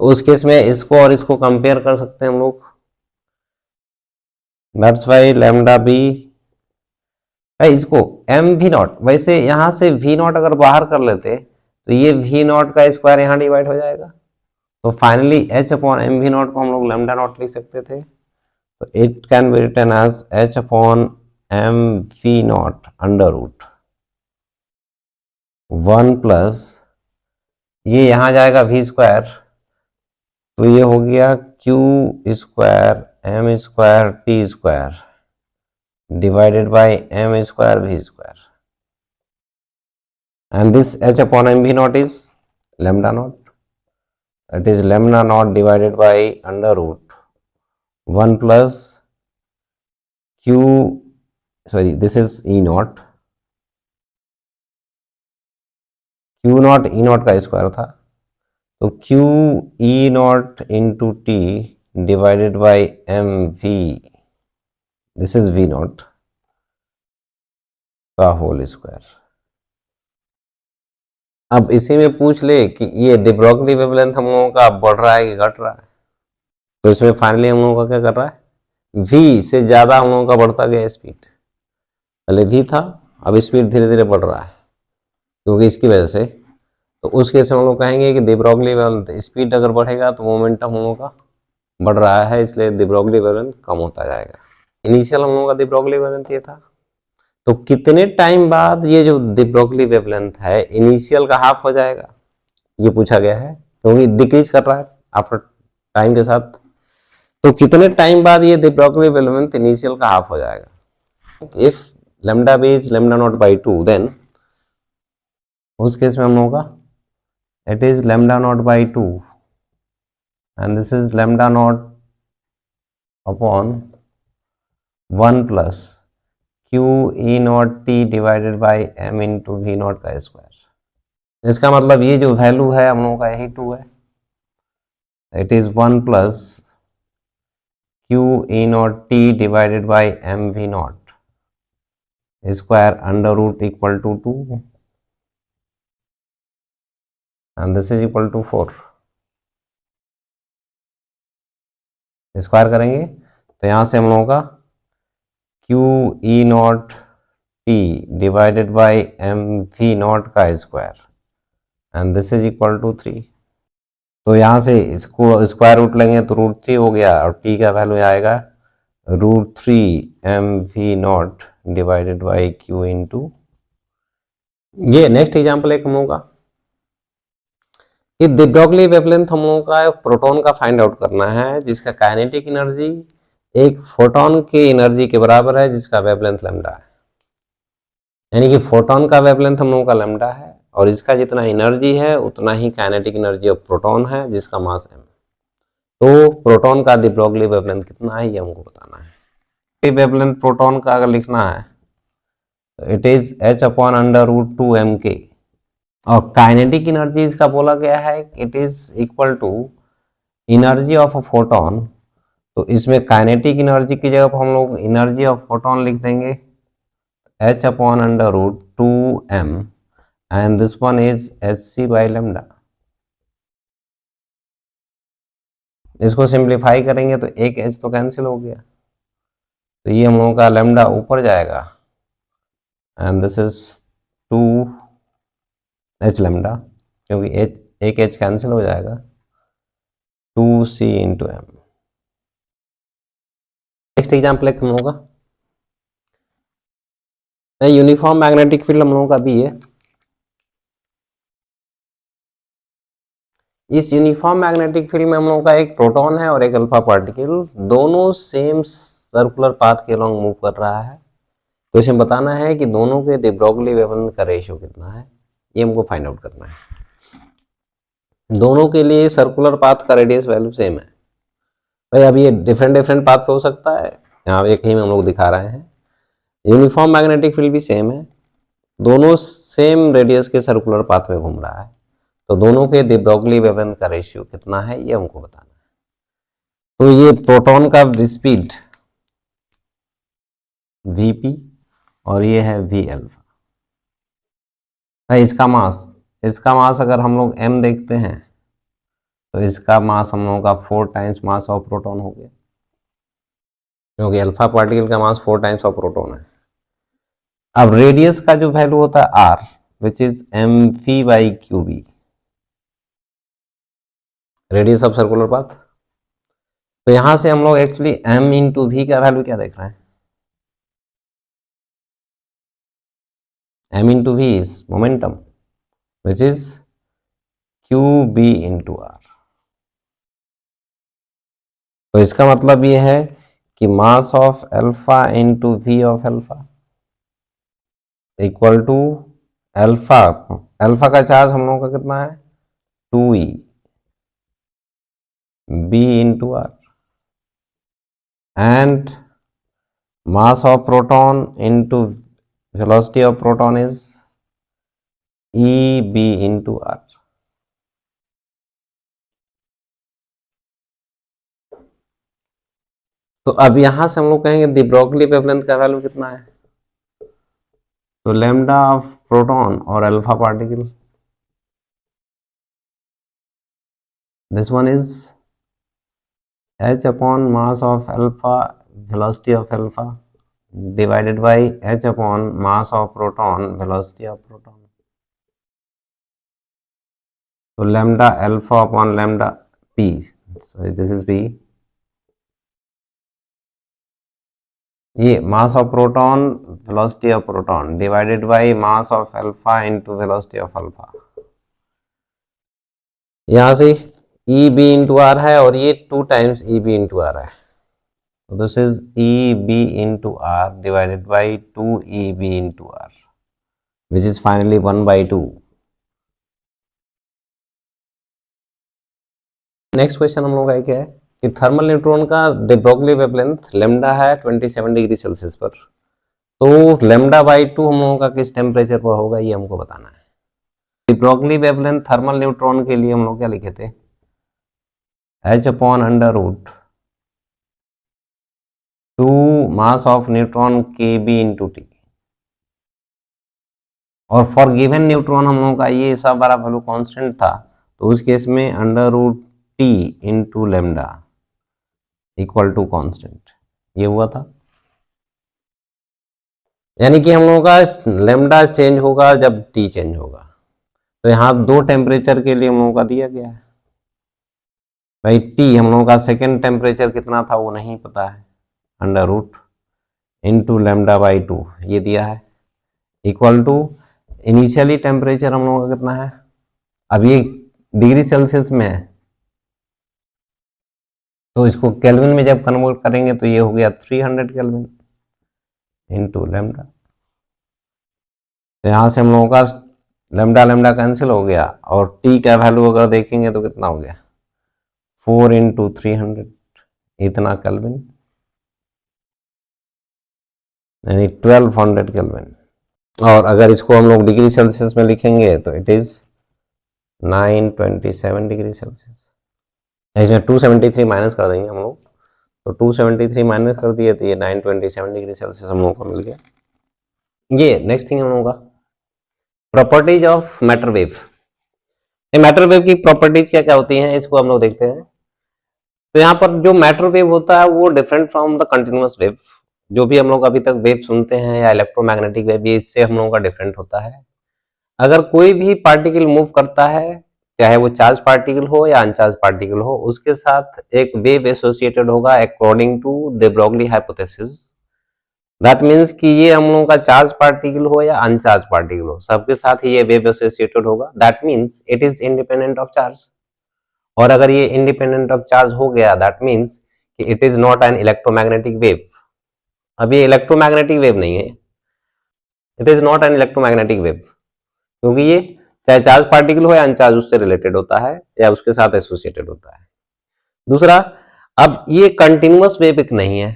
उस केस में इसको और इसको कंपेयर कर सकते हैं हम लोग, दैट्स वाई लैम्डा बी इसको एम वी नॉट, वैसे यहां से वी नॉट अगर बाहर कर लेते तो ये वी नॉट का स्क्वायर यहाँ डिवाइड हो जाएगा, तो finally h upon m v not को हम लोग लैम्डा नॉट लिख सकते थे, तो it can be written as h upon m v not under root 1 plus ये यहाँ जाएगा वी स्क्वायर, तो ये हो गया q square m square t square divided by m square v square, and this h upon m v naught is lambda naught, it is lambda naught divided by under root 1 plus q, sorry this is e naught, q naught e naught का square था, तो q e naught into t divided by m v, this is v naught का whole square. अब इसी में पूछ ले कि ये द ब्रोगली वेवलेंथ हम लोगों का बढ़ रहा है कि घट रहा है, तो इसमें फाइनली हम लोगों का क्या कर रहा है, v से ज्यादा हम लोगों का बढ़ता गया स्पीड, पहले v था अब स्पीड धीरे धीरे बढ़ रहा है क्योंकि इसकी वजह से, तो उस केस में हम लोग कहेंगे कि द ब्रोगली वेवलेंथ स्पीड अगर बढ़ेगा तो मोमेंटम हम लोगों का बढ़ रहा है, इसलिए द ब्रोगली वेवलेंथ कम होता जाएगा। इनिशियल हम लोगों का द ब्रोगली वेवलेंथ ये था, तो कितने टाइम बाद ये जो द ब्रोगली वेवलेंथ है इनिशियल का हाफ हो जाएगा, ये पूछा गया है क्योंकि डिक्रीज कर रहा है आफ्टर टाइम के साथ, तो कितने टाइम बाद ये द ब्रोगली वेवलेंथ इनिशियल का हाफ हो जाएगा। If lambda b is lambda not by 2 then उस केस में हम लोगों का it is lambda not by 2 and this is lambda not upon 1 plus q e not t divided by m into v not का square. इसका मतलब ये जो वैल्यू है हम लोगों का यही 2 है, it is 1 plus q e not t divided by m v not square under root equal to 2 and this is equal to 4। Square करेंगे तो यहां से हम लोगों का q e not t divided by m v not का square and this is equal to 3, तो यहाँ से इसको स्क्वायर रूट लेंगे तो रूट 3 हो गया और टी का वैल्यू आएगा root 3 m v not divided by q into. ये नेक्स्ट एग्जाम्पल एक हम लोगों का कि द ब्रोगली वेवलेंथ हम लोगों का प्रोटॉन का फाइंड आउट करना है जिसका काइनेटिक एनर्जी एक फोटोन की एनर्जी के बराबर है जिसका वेवलेंथ लैम्डा है, यानी कि फोटोन का वेवलेंथ हम लोगों का लैम्डा है और इसका जितना एनर्जी है उतना ही काइनेटिक एनर्जी ऑफ प्रोटॉन है जिसका मास m। तो प्रोटॉन का द ब्रोगली वेवलेंथ कितना है ये हमको बताना है। वेवलेंथ प्रोटॉन का अगर लिखना है तो it is h upon under root 2 mk और काइनेटिक एनर्जी इसका बोला गया है it is equal to energy of a photon, तो इसमें काइनेटिक एनर्जी की जगह पर हम लोग एनर्जी ऑफ फोटोन लिख देंगे h upon under root 2m and this one is hc by lambda। इसको सिंप्लीफाई करेंगे तो एक h तो कैंसिल हो गया, तो ये हम लोगों का लैम्डा ऊपर जाएगा and this is 2h lambda क्योंकि एक h कैंसिल हो जाएगा 2c into M. Next example एक हम लोगों का यूनिफॉर्म मैग्नेटिक फील्ड हम लोगों का भी है। इस यूनिफॉर्म मैग्नेटिक फील्ड में हम लोगों का एक प्रोटॉन है और एक अल्फा पार्टिकल, दोनों सेम सर्कुलर पाथ के अलॉन्ग मूव कर रहा है। तो इसे बताना है कि दोनों के de Broglie वेवलेंथ का रेशियो कितना है, ये हमको फाइंड आउट करना है। दोनों के लिए सर्कुलर पाथ का रेडियस वैल्यू सेम है। भाई अब ये डिफरेंट पाथ पे हो सकता है, यहाँ एक ही में हम लोग दिखा रहे हैं। यूनिफॉर्म मैग्नेटिक फील्ड भी सेम है, दोनों सेम रेडियस के सर्कुलर पाथ में घूम रहा है, तो दोनों के de Broglie वेवलेंथ का रेशियो कितना है ये हमको बताना है। तो ये प्रोटॉन का स्पीड Vp और ये है V अल्फा। इसका मास अगर हम लोग m देखते हैं तो इसका मास हम लोगों का 4 टाइम्स मास ऑफ प्रोटॉन हो गया, क्योंकि अल्फा पार्टिकल का मास 4 टाइम्स ऑफ प्रोटॉन है। अब रेडियस का जो वैल्यू होता है r, which is mv/qb, radius of circular path. तो यहां से हम लोग एक्चुअली m इंटू वी का वैल्यू क्या देख रहे हैं, m into v is momentum which is qb into r। तो इसका मतलब ये है कि mass of alpha into v of alpha equal to alpha, alpha का चार्ज हम लोगों का कितना है 2e b into r, and mass of proton into velocity of proton is EB into R। तो अब यहां से हम लोग कहेंगे द ब्रोगली वेवलेंथ का वैल्यू कितना है, तो लैम्डा ऑफ प्रोटॉन और alpha particle, this one is h upon mass of alpha velocity of alpha divided by h upon mass of proton velocity of proton. तो lambda alpha upon lambda p, sorry this is p, ये mass of proton velocity of proton divided by mass of alpha into velocity of alpha. यहां से ई b into r है और ये 2 times e b into r है, तो this is e b into r divided by 2 e b into r which is finally 1/2। Next question हम लोग का क्या है कि थर्मल न्यूट्रॉन का de Broglie वेवलेंथ लेमडा है 27 डिग्री सेल्सियस पर, तो λ/2 हम लोगों का किस टेम्परेचर पर होगा ये हमको बताना है। de Broglie wavelength thermal neutron के लिए हम लोग क्या लिखे थे, h upon under root 2 mass of neutron k B into T, और फॉर गिवन न्यूट्रॉन हम लोगों का ये सब बड़ा वैल्यू कांस्टेंट था, तो उस केस में under root T into lambda equal to constant, ये हुआ था। यानी कि हम लोगों का लेमडा चेंज होगा जब टी चेंज होगा। तो यहाँ 2 टेम्परेचर के लिए हम लोगों का दिया गया है भाई, टी हम लोगों का सेकेंड टेम्परेचर कितना था वो नहीं पता है, अंडर रूट इंटू λ/2 ये दिया है, इक्वल टू इनिशियली टेम्परेचर हम लोगों का कितना है, अब ये डिग्री सेल्सियस में है तो इसको केल्विन में जब कन्वर्ट करेंगे तो ये हो गया 300 केल्विन इंटू लेमडा। तो यहाँ से हम लोगों का लेमडा कैंसिल हो गया और टी का वैल्यू अगर देखेंगे तो कितना हो गया 4 इंटू 300 इतना केल्विन, यानी 1200 केल्विन। और अगर इसको हम लोग डिग्री सेल्सियस में लिखेंगे तो इट इज 927 डिग्री सेल्सियस। इसमें 273 माइनस कर देंगे हम लोग, तो 273 माइनस कर दिए तो ये 927 डिग्री सेल्सियस हम लोगों को मिल गया। ये नेक्स्ट थिंग हम लोगों का properties of matter wave. Matter wave की प्रॉपर्टीज क्या क्या होती हैं इसको हम लोग देखते हैं। तो यहाँ पर जो मैटर वेव होता है वो different from the continuous wave, जो भी हम लोग अभी तक वेव सुनते हैं या इलेक्ट्रोमैग्नेटिक वेव, ये इससे हम लोगों का डिफरेंट होता है। अगर कोई भी पार्टिकल मूव करता है, चाहे वो चार्ज पार्टिकल हो या अनचार्ज पार्टिकल हो, उसके साथ एक वेव एसोसिएटेड होगा according to de Broglie hypothesis. That means कि ये हम लोगों का चार्ज पार्टिकल हो या अनचार्ज पार्टिकल हो, सबके साथ ही ये वेव एसोसिएटेड होगा। That means it is independent of charge. और अगर ये इंडिपेंडेंट ऑफ चार्ज हो गया दैट मीन्स कि it is not an electromagnetic wave. अब ये इलेक्ट्रोमैग्नेटिक वेव नहीं है, it is not an electromagnetic wave, क्योंकि ये चाहे चार्ज पार्टिकल हो या अनचार्ज उससे रिलेटेड होता है या उसके साथ एसोसिएटेड होता है। दूसरा, अब ये कंटिन्यूअस वेव एक नहीं है।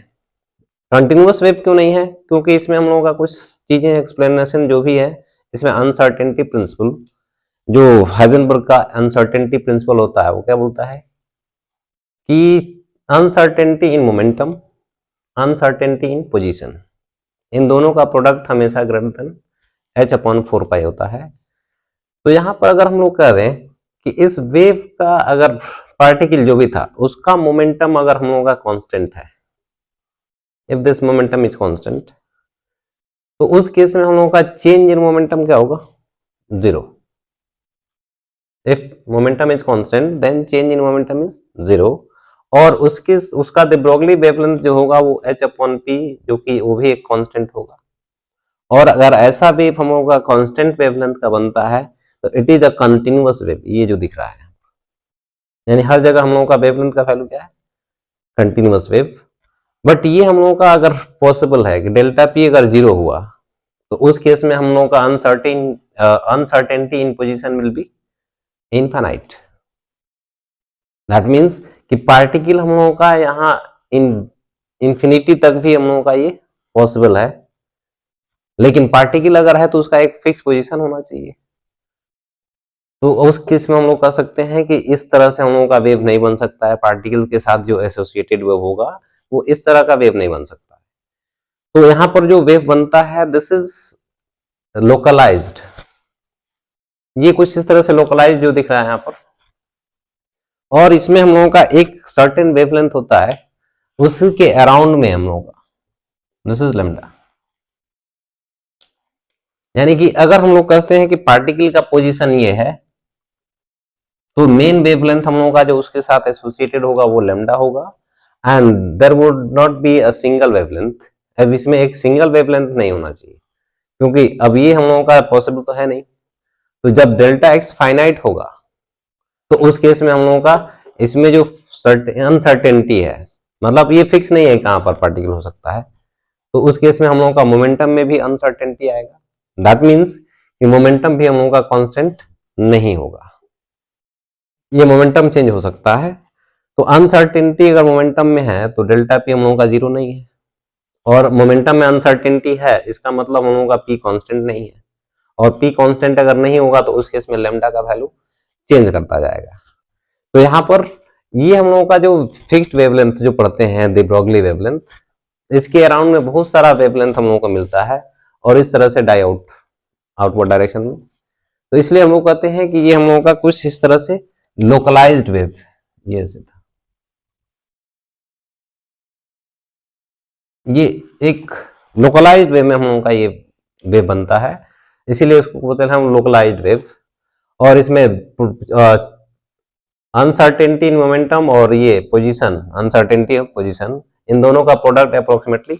कंटिन्यूअस वेव क्यों नहीं है? क्योंकि इसमें हम लोगों का कुछ चीजें एक्सप्लेनेशन जो भी है, इसमें अनसर्टेनिटी प्रिंसिपल, जो हाइजेनबर्ग का अनसर्टेनिटी प्रिंसिपल होता है, वो क्या बोलता है कि uncertainty in momentum, uncertainty in position, इन दोनों का प्रोडक्ट हमेशा ग्रेटर देन h/4π होता है। तो यहां पर अगर हम लोग कह रहे हैं कि इस वेव का अगर पार्टिकल जो भी था उसका मोमेंटम अगर हम लोगों का कांस्टेंट है, if this momentum is constant, तो उस केस में हम लोगों का चेंज इन मोमेंटम क्या होगा? Zero. If momentum is constant then change in momentum is zero. और उसका द ब्रोगली वेवलेंथ जो होगा वो h/p, जो कि वो भी एक कांस्टेंट होगा। और अगर ऐसा वेव हम लोगों का कांस्टेंट वेवलेंथ का बनता है तो it is a continuous wave, ये जो दिख रहा है, यानी हर जगह हम लोगों का वेवलेंथ का वैल्यू क्या है? Continuous wave. बट ये हम लोगों का अगर पॉसिबल है कि डेल्टा पी अगर जीरो हुआ तो उस केस में हम लोगों का uncertainty in position will be infinite. That means कि पार्टिकल हम लोगों का यहाँ इंफिनिटी तक भी हम लोगों का ये पॉसिबल है, लेकिन पार्टिकल अगर है तो उसका एक फिक्स पोजीशन होना चाहिए। तो उस केस में हम लोग कह सकते हैं कि इस तरह से हम लोगों का वेव नहीं बन सकता है, पार्टिकल के साथ जो एसोसिएटेड वेव होगा वो इस तरह का वेव नहीं बन सकता। तो यहां पर जो वेव बनता है दिस इज लोकलाइज्ड, ये कुछ इस तरह से लोकलाइज्ड जो दिख रहा है यहां पर। और इसमें हम लोगों का एक सर्टेन वेवलेंथ होता है, उसके अराउंड में हम लोगों का दिस इज लैम्डा। यानी कि अगर हम लोग कहते हैं कि पार्टिकल का पोजीशन ये है, तो मेन वेवलेंथ हम लोगों का जो उसके साथ एसोसिएटेड होगा वो लैम्डा होगा, and there would not be a single wavelength. अब इसमें एक सिंगल वेवलेंथ नहीं होना चाहिए, क्योंकि अब ये हम लोगों का पॉसिबल तो है नहीं। तो जब डेल्टा एक्स फाइनाइट होगा तो उस केस में हम लोगों का इसमें जो अनसर्टेनिटी है, मतलब ये फिक्स नहीं है कहां पर पार्टिकल हो सकता है, तो उस केस में हम लोगों का मोमेंटम में भी अनसर्टेनिटी आएगा। दैट मीन्स कि मोमेंटम भी हम लोगों का कांस्टेंट नहीं होगा, ये मोमेंटम चेंज हो सकता है। तो अनसर्टेनिटी अगर मोमेंटम में है तो डेल्टा पी हम लोगों का जीरो नहीं है, और मोमेंटम में अनसर्टेनिटी है इसका मतलब हम लोगों का पी कांस्टेंट नहीं है, और पी कांस्टेंट अगर नहीं होगा तो उस केस में लैम्डा का वैल्यू चेंज करता जाएगा। तो यहाँ पर ये हम लोगों का जो फिक्स्ड वेवलेंथ जो पढ़ते हैं द ब्रोगली वेवलेंथ, इसके अराउंड में बहुत सारा वेवलेंथ हम लोगों को मिलता है और इस तरह से डाई आउटवर्ड डायरेक्शन में। तो इसलिए हम लोग कहते हैं कि ये हम लोगों का कुछ इस तरह से लोकलाइज्ड वेव, ये ये एक लोकलाइज्ड वे में हम लोगों का ये वेव बनता है, इसीलिए उसको बोलते हैं हम लोकलाइज्ड वेव। और इसमें अनसर्टेनिटी इन मोमेंटम और ये पोजीशन, अनसर्टेनिटी ऑफ पोजीशन, इन दोनों का प्रोडक्ट अप्रोक्सीमेटली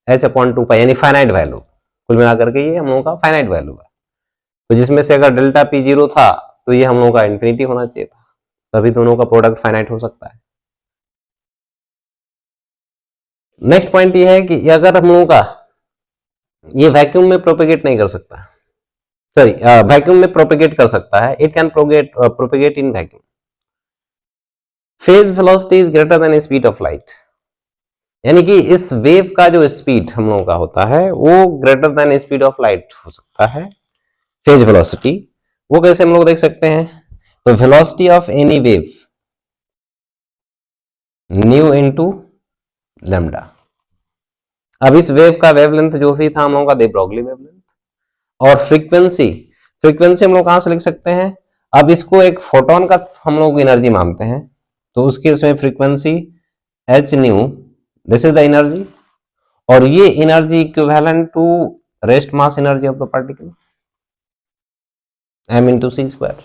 h/2π, यानी फाइनाइट वैल्यू। कुल मिलाकर के ये हम लोगों का फाइनाइट वैल्यू है। तो जिसमें से अगर डेल्टा पी जीरो था तो ये हम लोगों का इन्फिनिटी होना चाहिए था, तभी दोनों का प्रोडक्ट फाइनाइट हो सकता है। नेक्स्ट पॉइंट ये है कि अगर हम लोगों का ये वैक्यूम में प्रोपेगेट नहीं कर सकता, सॉरी वैक्यूम में प्रोपेगेट कर सकता है, it can propagate in vacuum. Phase velocity is greater than speed of light, यानी कि इस वेव का जो स्पीड हम लोगों का होता है वो greater than speed of light हो सकता है। फेज वेलोसिटी वो कैसे हम लोग देख सकते हैं? तो velocity of any wave new into lambda. अब इस वेव का वेवलेंथ जो भी था हम लोगों का दे ब्रोगली वेवलेंथ, और फ्रीक्वेंसी, फ्रीक्वेंसी हम लोग कहां से लिख सकते हैं? अब इसको एक फोटोन का हम लोग एनर्जी मानते हैं, तो उसके इसमें frequency h nu, this is the energy, और ये energy equivalent to rest mass energy of the particle m into C square.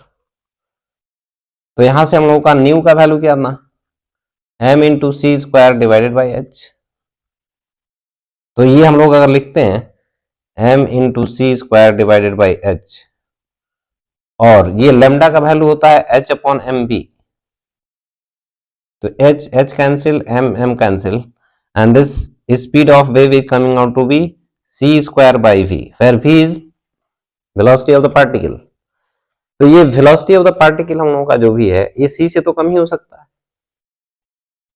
तो यहां से हम लोग का न्यू का वैल्यू क्या आना? m into C square divided by h। तो ये हम लोग अगर लिखते हैं m into C square divided by h, और ये लेमडा का वैल्यू होता है h/mv, तो h cancel, m cancel, and this speed of wave is coming out to be c square by v, where v is velocity of the particle. तो ये velocity of the particle हम लोगों का जो भी है ये c से तो कम ही हो सकता है,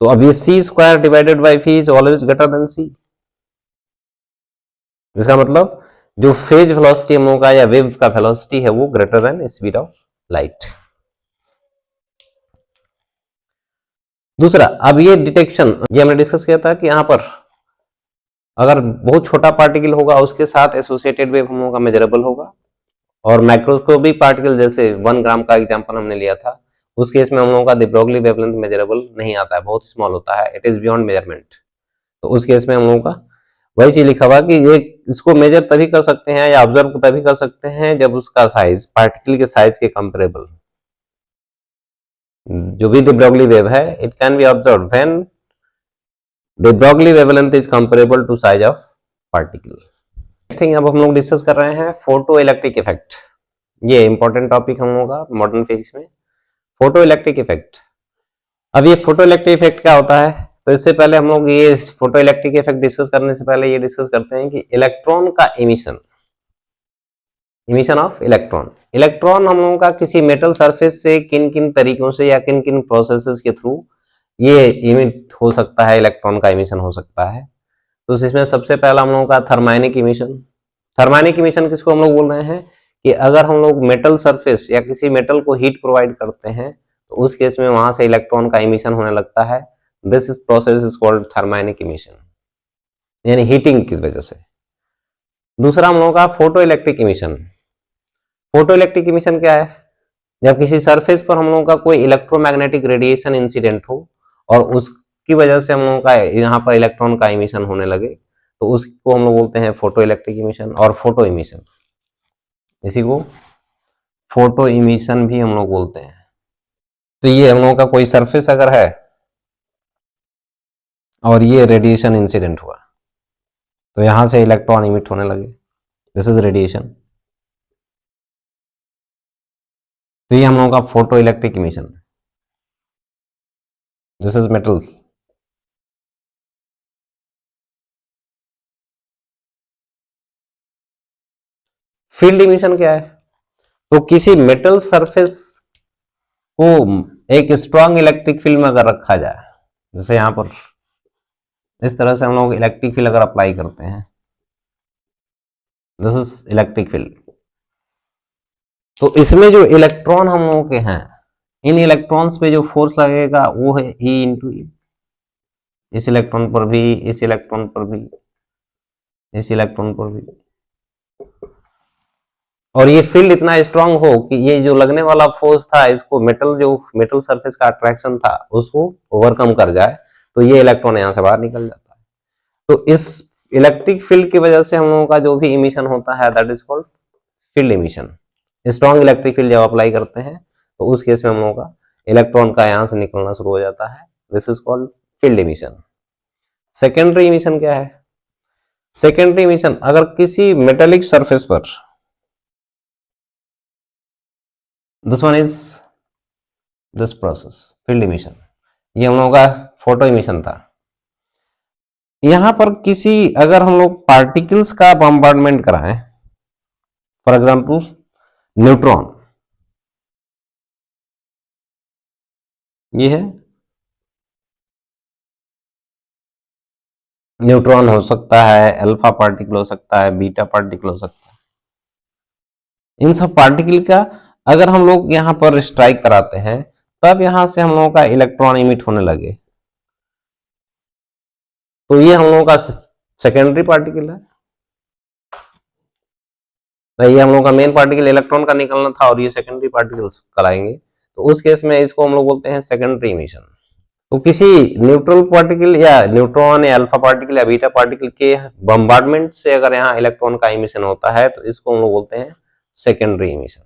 तो अब ये c square divided by v is always greater than c। इसका मतलब जो फेज वेलोसिटी हम लोगों का या वेव का वेलोसिटी है वो greater than speed of light. दूसरा, अब ये डिटेक्शन, ये हमने डिस्कस किया था कि यहां पर अगर बहुत छोटा पार्टिकल होगा उसके साथ एसोसिएटेड वेव हम लोगों का मेजरेबल होगा, और माइक्रोस्कोपिक पार्टिकल जैसे 1 ग्राम का एग्जांपल हमने लिया था, उस केस में हम लोगों का द ब्रोगली वेवलेंथ मेजरेबल नहीं आता है, बहुत स्मॉल होता है, इट इज बियॉन्ड मेजरमेंट। तो उस केस में हम लोगों का वही चीज लिखा हुआ कि ये इसको मेजर तभी कर सकते हैं या ऑब्जर्व तभी कर सकते हैं जब उसका साइज पार्टिकल के साइज के कंपेरेबल, जो भी द ब्रोगली वेव है it can be observe when de Broglie wavelength is comparable to size of particle. Next thing अब हम लोग डिस्कस कर रहे हैं फोटो इलेक्ट्रिक इफेक्ट। ये इंपॉर्टेंट टॉपिक हम लोगों का मॉडर्न फिजिक्स में, फोटो इलेक्ट्रिक इफेक्ट। अब ये फोटो इलेक्ट्रिक इफेक्ट क्या होता है, तो इससे पहले हम लोग ये फोटो इलेक्ट्रिक इफेक्ट डिस्कस करने से पहले ये डिस्कस करते हैं कि इलेक्ट्रॉन का emission, emission of electron. Electron हम लोगों का किसी मेटल सरफेस से किन किन तरीकों से या किन किन प्रोसेसेस के थ्रू ये इमिट हो सकता है, इलेक्ट्रॉन का इमिशन हो सकता है। तो इसमें सबसे पहला हम लोगों का थर्मैनिक इमिशन। थर्मैनिक इमिशन किसको हम लोग बोल रहे हैं कि अगर हम लोग मेटल सरफेस या किसी मेटल को हीट प्रोवाइड करते हैं तो उस केस में वहां से इलेक्ट्रॉन का इमिशन होने लगता है। This process is called thermionic emission, यानी हीटिंग की वजह से। दूसरा हम लोगों का photoelectric emission. Photoelectric emission क्या है, जब किसी सरफेस पर हम लोगों का कोई इलेक्ट्रोमैग्नेटिक रेडिएशन इंसिडेंट हो और उसकी वजह से हम लोगों का यहाँ पर इलेक्ट्रॉन का इमिशन होने लगे, तो उसको हम लोग बोलते हैं फोटो इलेक्ट्रिक इमिशन और फोटो इमिशन। इसी को फोटो इमिशन भी हम लोग बोलते हैं। तो ये हम लोगों का कोई सरफेस अगर है और ये रेडिएशन इंसिडेंट हुआ तो यहां से इलेक्ट्रॉन इमिट होने लगे, दिस इज रेडिएशन। तो ये हम लोगों का photoelectric emission, this is metal. Field emission क्या है, तो किसी मेटल सरफेस को एक स्ट्रॉन्ग इलेक्ट्रिक फील्ड में अगर रखा जाए, जैसे यहां पर इस तरह से हम लोग इलेक्ट्रिक फील्ड अगर अप्लाई करते हैं, दिस इज इलेक्ट्रिक फील्ड, तो इसमें जो इलेक्ट्रॉन हम लोगों के हैं, इन इलेक्ट्रॉन्स पे जो फोर्स लगेगा वो है E इंटू ई। इस इलेक्ट्रॉन पर भी, इस इलेक्ट्रॉन पर भी, इस इलेक्ट्रॉन पर भी, और ये फील्ड इतना स्ट्रांग हो कि ये जो लगने वाला फोर्स था इसको मेटल सरफेस का अट्रैक्शन था उसको ओवरकम कर जाए, तो ये इलेक्ट्रॉन यहां से बाहर निकल जाता है। तो इस इलेक्ट्रिक फील्ड की वजह से हम लोगों का जो भी इमिशन होता है that is called field emission. Strong electric field जब अप्लाई करते हैं तो उस केस में हम लोगों का इलेक्ट्रॉन का यहां से निकलना शुरू हो जाता है, this is called field emission. Secondary emission क्या है, सेकेंडरी इमिशन अगर किसी मेटेलिक सरफेस पर, this one is this process field emission, ये हम लोगों का फोटो इमिशन था। यहां पर किसी अगर हम लोग पार्टिकल्स का बम्बार्डमेंट कराएं, फॉर एग्जांपल न्यूट्रॉन, ये है न्यूट्रॉन हो सकता है, अल्फा पार्टिकल हो सकता है, बीटा पार्टिकल हो सकता है। इन सब पार्टिकल का अगर हम लोग यहां पर स्ट्राइक कराते हैं तब यहां से हम लोगों का इलेक्ट्रॉन इमिट होने लगे, तो ये हम लोगों का सेकेंडरी पार्टिकल है। तो ये हम लोगों का मेन पार्टिकल इलेक्ट्रॉन का निकलना था और ये सेकेंडरी पार्टिकल्स कराएंगे, तो उस केस में इसको हम लोग बोलते हैं सेकेंडरी इमिशन। तो किसी न्यूट्रल पार्टिकल या न्यूट्रॉन या अल्फा पार्टिकल या बीटा पार्टिकल के बम्बार्डमेंट से अगर यहाँ इलेक्ट्रॉन का इमिशन होता है तो इसको हम लोग बोलते हैं सेकेंडरी इमिशन।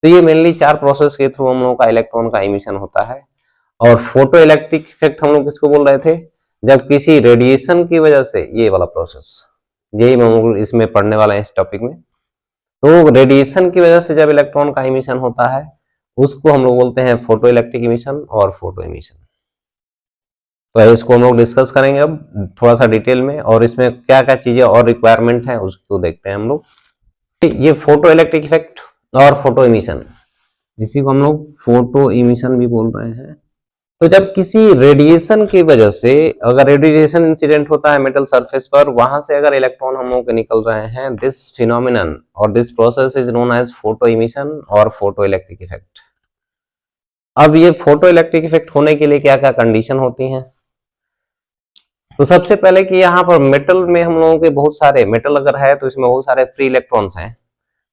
तो ये मेनली 4 प्रोसेस के थ्रू हम लोगों का इलेक्ट्रॉन का इमिशन होता है। और फोटो इलेक्ट्रिक इफेक्ट हम लोग किसको बोल रहे थे, जब किसी रेडिएशन की वजह से, ये वाला प्रोसेस यही हम लोग इसमें पढ़ने वाले हैं इस टॉपिक में। तो रेडिएशन की वजह से जब इलेक्ट्रॉन का इमिशन होता है उसको हम लोग बोलते हैं फोटो इलेक्ट्रिक इमिशन और फोटो इमिशन। तो इसको हम लोग डिस्कस करेंगे अब थोड़ा सा डिटेल में, और इसमें क्या क्या चीजें और रिक्वायरमेंट है उसको देखते हैं हम लोग। ये फोटो इलेक्ट्रिक इफेक्ट और फोटो इमिशन, इसी को हम लोग फोटो इमिशन भी बोल रहे हैं। तो जब किसी रेडिएशन की वजह से, अगर रेडिएशन इंसिडेंट होता है मेटल सरफेस पर, वहां से अगर इलेक्ट्रॉन हम लोग के निकल रहे हैं, दिस फिनोमिनन और this process is known as photo emission और फोटो इलेक्ट्रिक इफेक्ट। अब ये फोटो इलेक्ट्रिक इफेक्ट होने के लिए क्या क्या कंडीशन होती हैं? तो सबसे पहले कि यहाँ पर मेटल में हम लोगों के बहुत सारे मेटल अगर है तो इसमें बहुत सारे फ्री इलेक्ट्रॉन्स हैं,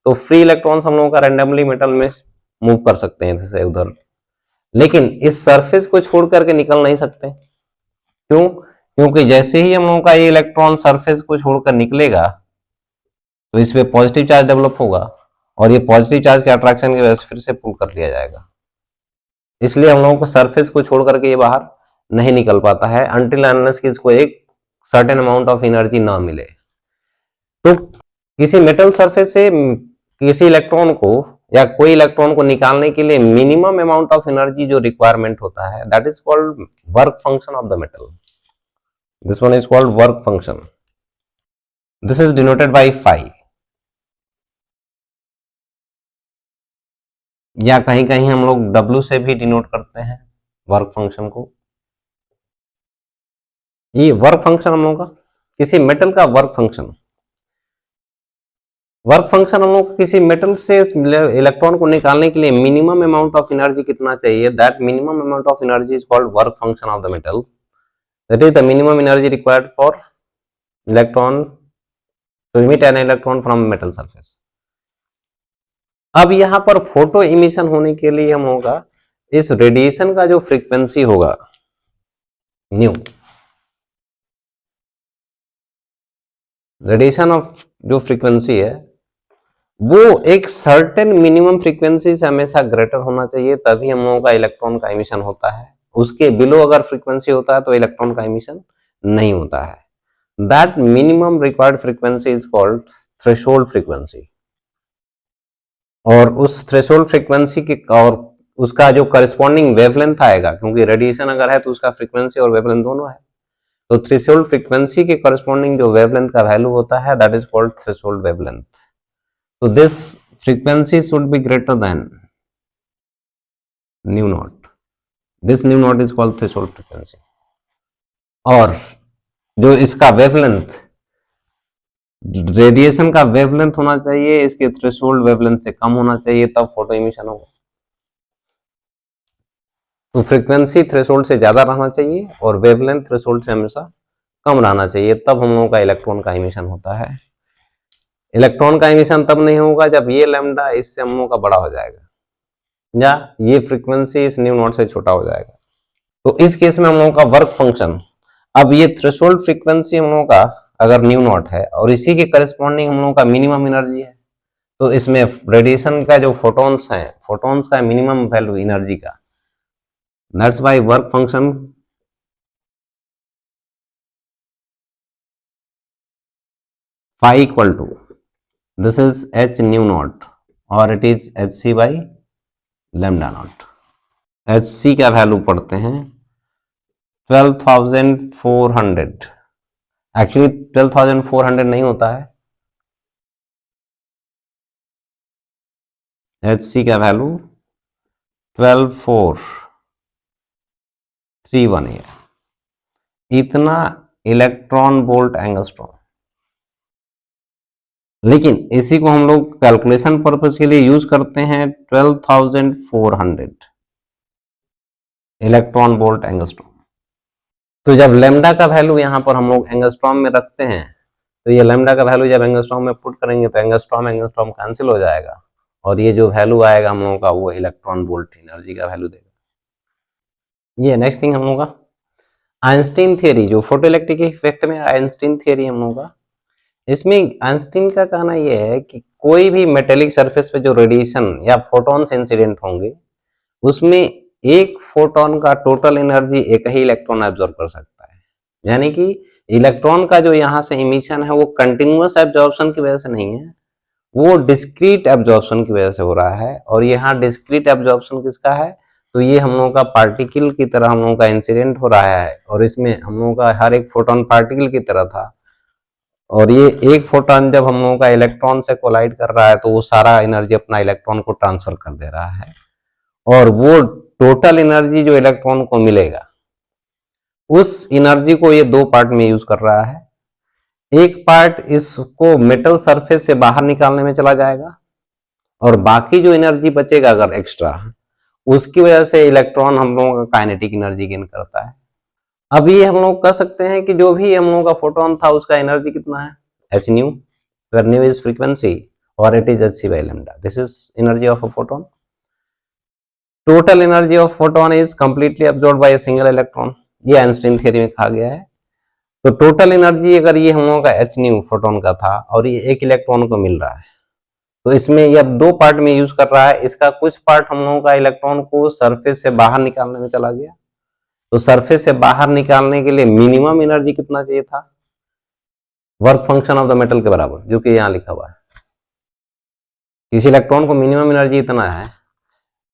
तो फ्री इलेक्ट्रॉन्स हम लोगों का रैंडमली मेटल में मूव कर सकते हैं जैसे उधर, लेकिन इस सरफेस को छोड़ करके निकल नहीं सकते। क्यों? क्योंकि जैसे ही हम लोगों का ये इलेक्ट्रॉन सरफेस को छोड़कर निकलेगा तो इस पे पॉजिटिव चार्ज डेवलप होगा, और ये पॉजिटिव चार्ज के अट्रैक्शन की वजह से फिर से पुल कर लिया जाएगा। इसलिए हम लोगों को सरफेस को छोड़ करके ये बाहर नहीं निकल पाता है अनटिल अनलेस कि इसको एक सर्टेन अमाउंट ऑफ एनर्जी ना मिले। तो किसी मेटल सरफेस से किसी इलेक्ट्रॉन को या कोई इलेक्ट्रॉन को निकालने के लिए मिनिमम अमाउंट ऑफ एनर्जी जो रिक्वायरमेंट होता है, that is called work function of the metal. This one is called work function. This is denoted by phi, या कहीं कहीं हम लोग W से भी डिनोट करते हैं वर्क फंक्शन को। ये वर्क फंक्शन हम लोग का किसी मेटल का वर्क फंक्शन हम लोग किसी मेटल से इलेक्ट्रॉन को निकालने के लिए मिनिमम अमाउंट ऑफ एनर्जी कितना चाहिए, that minimum amount of energy is called work function of the metal. That is the minimum energy required for electron to emit an electron from metal surface. अब यहां पर photo emission होने के लिए हम होगा इस रेडिएशन का जो फ्रीक्वेंसी होगा न्यू, रेडिएशन ऑफ जो फ्रीक्वेंसी है वो एक सर्टेन मिनिमम फ्रीक्वेंसी से हमेशा ग्रेटर होना चाहिए, तभी हम लोगों का इलेक्ट्रॉन का इमिशन होता है। उसके बिलो अगर फ्रीक्वेंसी होता है तो इलेक्ट्रॉन का इमिशन नहीं होता है। That minimum required frequency is called threshold frequency. और उस थ्रेशोल्ड फ्रीक्वेंसी की और उसका जो करस्पॉन्डिंग वेवलेंथ आएगा, क्योंकि रेडिएशन अगर है तो उसका फ्रीक्वेंसी और वेवलेंथ दोनों है, तो थ्रेशोल्ड फ्रीक्वेंसी के करस्पॉन्डिंग जो वेवलेंथ का वैल्यू होता है that is called threshold wavelength. So this frequency should be greater than nu naught. This nu naught is called threshold frequency. और जो इसका वेवलेंथ, रेडिएशन का वेवलेंथ होना चाहिए इसके थ्रेशोल्ड वेवलेंथ से कम होना चाहिए, तब फोटो इमिशन होगा। तो फ्रीक्वेंसी थ्रेशोल्ड से ज्यादा रहना चाहिए और वेवलेंथ थ्रेशोल्ड से हमेशा कम रहना चाहिए, तब हम लोगों का इलेक्ट्रॉन का इमिशन होता है। इलेक्ट्रॉन का इमिशन तब नहीं होगा जब ये लैम्डा इससे हम लोगों का बड़ा हो जाएगा या ये फ्रीक्वेंसी इस न्यू नॉट से छोटा हो जाएगा। तो इस केस में हम लोगों का वर्क फंक्शन, अब ये थ्रेशोल्ड फ्रीक्वेंसी हम लोगों का अगर न्यू नॉट है और इसी के करस्पॉन्डिंग हम लोगों का मिनिमम एनर्जी है, तो इसमें रेडिएशन का जो फोटॉन्स है, फोटॉन्स का मिनिमम वैल्यू एनर्जी का, that's why work function phi equal to this is h nu naught और it is hc by lambda naught. hc का वैल्यू पढ़ते हैं 12,400, एक्चुअली 12,400 नहीं होता है, hc का वैल्यू 12,431 है, इतना इलेक्ट्रॉन वोल्ट एंगस्ट्रॉम। लेकिन इसी को हम लोग कैलकुलेशन पर्पस के लिए यूज करते हैं 12,400 इलेक्ट्रॉन वोल्ट एंगस्ट्रॉम। तो जब लैम्डा का वैल्यू यहाँ पर हम लोग एंगस्ट्रॉम में रखते हैं, तो ये लैम्डा का वैल्यू जब एंगस्ट्रॉम में पुट करेंगे तो एंगस्ट्रॉम एंगस्ट्रॉम कैंसिल हो जाएगा, और ये जो वैल्यू आएगा हम लोगों का वो इलेक्ट्रॉन वोल्ट एनर्जी का वैल्यू देगा। ये नेक्स्ट थिंग हम लोगों का आइंस्टीन थियरी, जो फोटोइलेक्ट्रिक इफेक्ट में आइंस्टीन थियरी हम लोगों का, इसमें आइंस्टीन का कहना यह है कि कोई भी मेटेलिक सरफेस पे जो रेडिएशन या फोटॉन्स इंसिडेंट होंगे उसमें एक फोटॉन का टोटल एनर्जी एक ही इलेक्ट्रॉन एब्जॉर्ब कर सकता है। यानी कि इलेक्ट्रॉन का जो यहाँ से इमिशन है वो कंटिन्यूअस एब्जॉर्प्शन की वजह से नहीं है, वो डिस्क्रीट एब्जॉर्प्शन की वजह से हो रहा है। और यहाँ डिस्क्रीट एब्जॉर्प्शन किसका है? तो ये हम लोगों का पार्टिकल की तरह हम लोगों का इंसिडेंट हो रहा है, और इसमें हम लोगों का हर एक फोटोन पार्टिकल की तरह था, और ये एक फोटोन जब हम लोगों का इलेक्ट्रॉन से कोलाइड कर रहा है तो वो सारा एनर्जी अपना इलेक्ट्रॉन को ट्रांसफर कर दे रहा है, और वो टोटल एनर्जी जो इलेक्ट्रॉन को मिलेगा उस एनर्जी को ये दो पार्ट में यूज कर रहा है। एक पार्ट इसको मेटल सरफेस से बाहर निकालने में चला जाएगा, और बाकी जो एनर्जी बचेगा अगर एक्स्ट्रा, उसकी वजह से इलेक्ट्रॉन हम लोगों का काइनेटिक एनर्जी गेन करता है। अब ये हम लोग कह सकते हैं कि जो भी हम लोगों का फोटोन था उसका एनर्जी कितना है, H new, where nu is frequency or it is hc by lambda. This is energy of a photon. Total energy of photon is completely absorbed by a single electron. ये Einstein theory में कहा गया है। तो total energy अगर ये हम लोगों का एच न्यू फोटोन का था और ये एक इलेक्ट्रॉन को मिल रहा है, तो इसमें ये अब दो पार्ट में यूज कर रहा है। इसका कुछ पार्ट हम लोगों का इलेक्ट्रॉन को सरफेस से बाहर निकालने में चला गया, तो सरफेस से बाहर निकालने के लिए मिनिमम एनर्जी कितना चाहिए था, work function of the metal के बराबर, जो कि यहाँ लिखा हुआ है। इस इलेक्ट्रॉन को मिनिमम एनर्जी इतना है,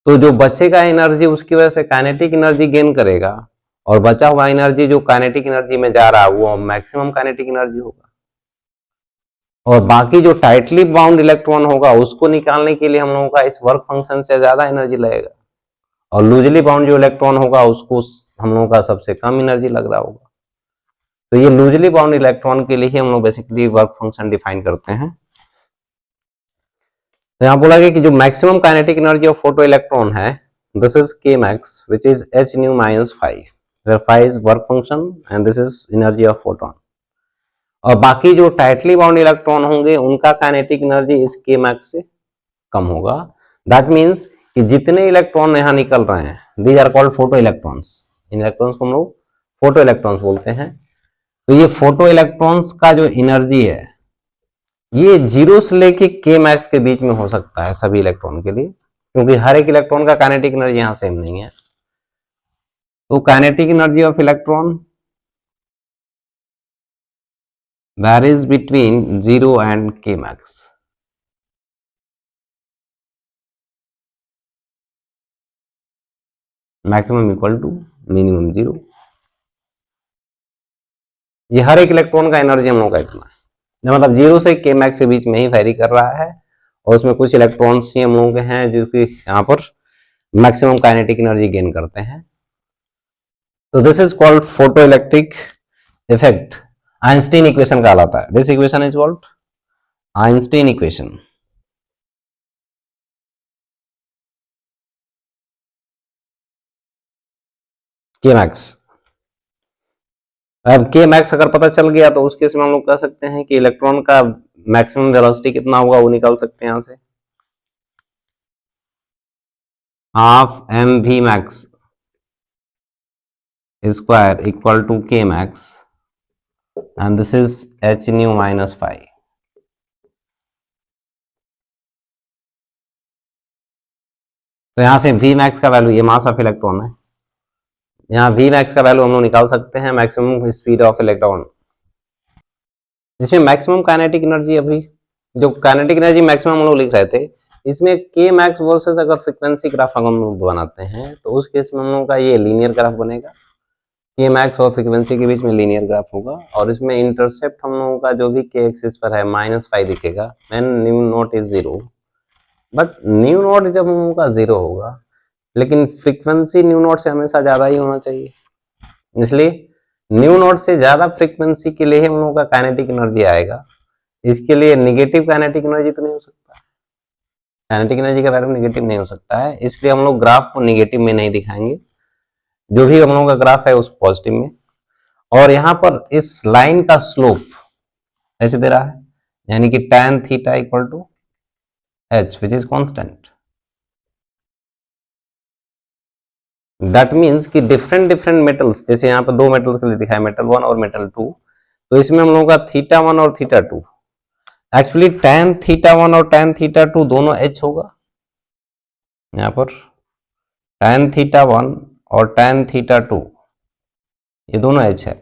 तो जो बचेगा एनर्जी उसकी वजह से काइनेटिक एनर्जी गेन करेगा, और बचा हुआ एनर्जी जो काइनेटिक एनर्जी में जा रहा है वो मैक्सिमम काइनेटिक एनर्जी होगा, और बाकी जो टाइटली बाउंड इलेक्ट्रॉन होगा उसको निकालने के लिए हम लोगों का इस वर्क फंक्शन से ज्यादा एनर्जी लगेगा, और लूजली बाउंड जो इलेक्ट्रॉन होगा उसको हम लोगों का सबसे कम एनर्जी लग रहा होगा। तो ये लूजली बाउंड इलेक्ट्रॉन के लिए ही हम लोग बेसिकली वर्क फंक्शन डिफाइन करते हैं। तो यहां बोला गया कि जो maximum kinetic energy of photoelectron है, this is k max which is h nu minus 5, where 5 is work function and this is energy of photon। और बाकी जो टाइटली बाउंड इलेक्ट्रॉन होंगे उनका काइनेटिक एनर्जी इस k max से कम होगा। That means कि जितने इलेक्ट्रॉन यहाँ निकल रहे हैं, these are called photo electrons. इन इलेक्ट्रॉन्स को हम लोग फोटो इलेक्ट्रॉन्स बोलते हैं। तो ये फोटो इलेक्ट्रॉन्स का जो एनर्जी है ये 0 से लेके k मैक्स के बीच में हो सकता है सभी इलेक्ट्रॉन के लिए, क्योंकि हर एक इलेक्ट्रॉन का काइनेटिक एनर्जी यहां सेम नहीं है। तो kinetic energy of electron varies between 0 and k max। Maximum equal to minimum 0। ये हर एक इलेक्ट्रॉन का एनर्जी हम लोग का इतना है, मतलब 0 से k मैक्स के बीच में ही वेरी कर रहा है, और उसमें कुछ इलेक्ट्रॉन्स ही हम लोगों के हैं जो कि यहाँ पर मैक्सिमम काइनेटिक एनर्जी गेन करते हैं। तो this is called photo electric effect. Einstein equation कहलाता है। This equation is called Einstein equation. के मैक्स, अब के मैक्स अगर पता चल गया तो उस केस में हम लोग कह सकते हैं कि इलेक्ट्रॉन का मैक्सिमम वेलोसिटी कितना होगा वो निकाल सकते हैं यहां से। Half m v max square equal to k max and this is h nu minus 5। तो यहां से वी मैक्स का वैल्यू, ये मास ऑफ इलेक्ट्रॉन है, यहाँ वी मैक्स का वैल्यू हम लोग निकाल सकते हैं, मैक्सिमम स्पीड ऑफ इलेक्ट्रॉन, जिसमें मैक्सिमम काइनेटिक एनर्जी, अभी जो काइनेटिक एनर्जी मैक्सिमम हम लोग लिख रहे थे, इसमें के मैक्स वर्सेस अगर फ्रीक्वेंसी ग्राफ हम लोग बनाते हैं तो उस केस में हम लोगों का ये लीनियर ग्राफ बनेगा। के मैक्स और फ्रीक्वेंसी के बीच में लीनियर ग्राफ होगा, और इसमें इंटरसेप्ट हम लोगों का जो भी के एक्सिस पर है -5 दिखेगा when new not is 0। But new not जब हम लोगों का 0 होगा, लेकिन फ्रीक्वेंसी न्यू नॉट से हमेशा ज्यादा ही होना चाहिए, इसलिए न्यू नॉट से ज्यादा फ्रीक्वेंसी के लिए हम लोगों का काइनेटिक एनर्जी आएगा। इसके लिए नेगेटिव काइनेटिक एनर्जी तो नहीं हो सकता, काइनेटिक एनर्जी का वैल्यू नेगेटिव नहीं हो सकता है, इसलिए हम लोग ग्राफ को नेगेटिव में नहीं दिखाएंगे, जो भी हम लोगों का ग्राफ है उस पॉजिटिव में। और यहाँ पर इस लाइन का स्लोप ऐसे दे रहा है, यानी कि tan theta equal to h which is constant. That means कि डिफरेंट मेटल्स, जैसे यहाँ पर दो मेटल्स के लिए दिखाया, मेटल 1 और मेटल 2, तो इसमें हम लोगों का थीटा 1 और थीटा 2, एक्चुअली tan थीटा 1 और tan थीटा 2 दोनों h होगा। यहाँ पर tan थीटा 1 और tan थीटा 2 ये दोनों h है।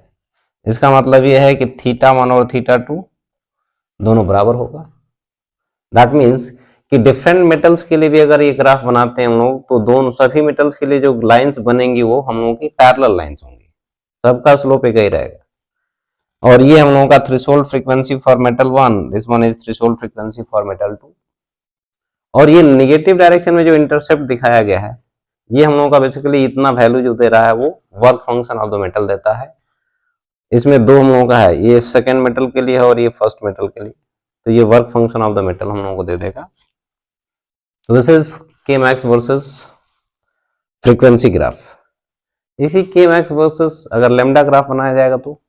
इसका मतलब यह है कि थीटा 1 और थीटा 2 दोनों बराबर होगा। दैट मीन्स कि डिफरेंट मेटल्स के लिए भी अगर ये ग्राफ बनाते हैं हम लोग, तो दोनों सभी मेटल्स के लिए जो लाइंस बनेंगी वो हम लोगों की पैरेलल लाइंस होंगी, सबका स्लोप एक ही रहेगा। और ये हम लोगों का threshold frequency for metal 1, this one is threshold frequency for metal 2। और ये निगेटिव डायरेक्शन में जो इंटरसेप्ट दिखाया गया है, ये हम लोगों का बेसिकली इतना वैल्यू जो दे रहा है वो work function of the metal देता है। इसमें दो हम लोगों का है, ये सेकेंड मेटल के लिए है और ये फर्स्ट मेटल के लिए, तो ये work function of the metal हम लोगों को दे देगा। तो दिस इज के मैक्स वर्सेस फ्रीक्वेंसी ग्राफ। इसी के मैक्स वर्सेस अगर लेमडा ग्राफ बनाया जाएगा तो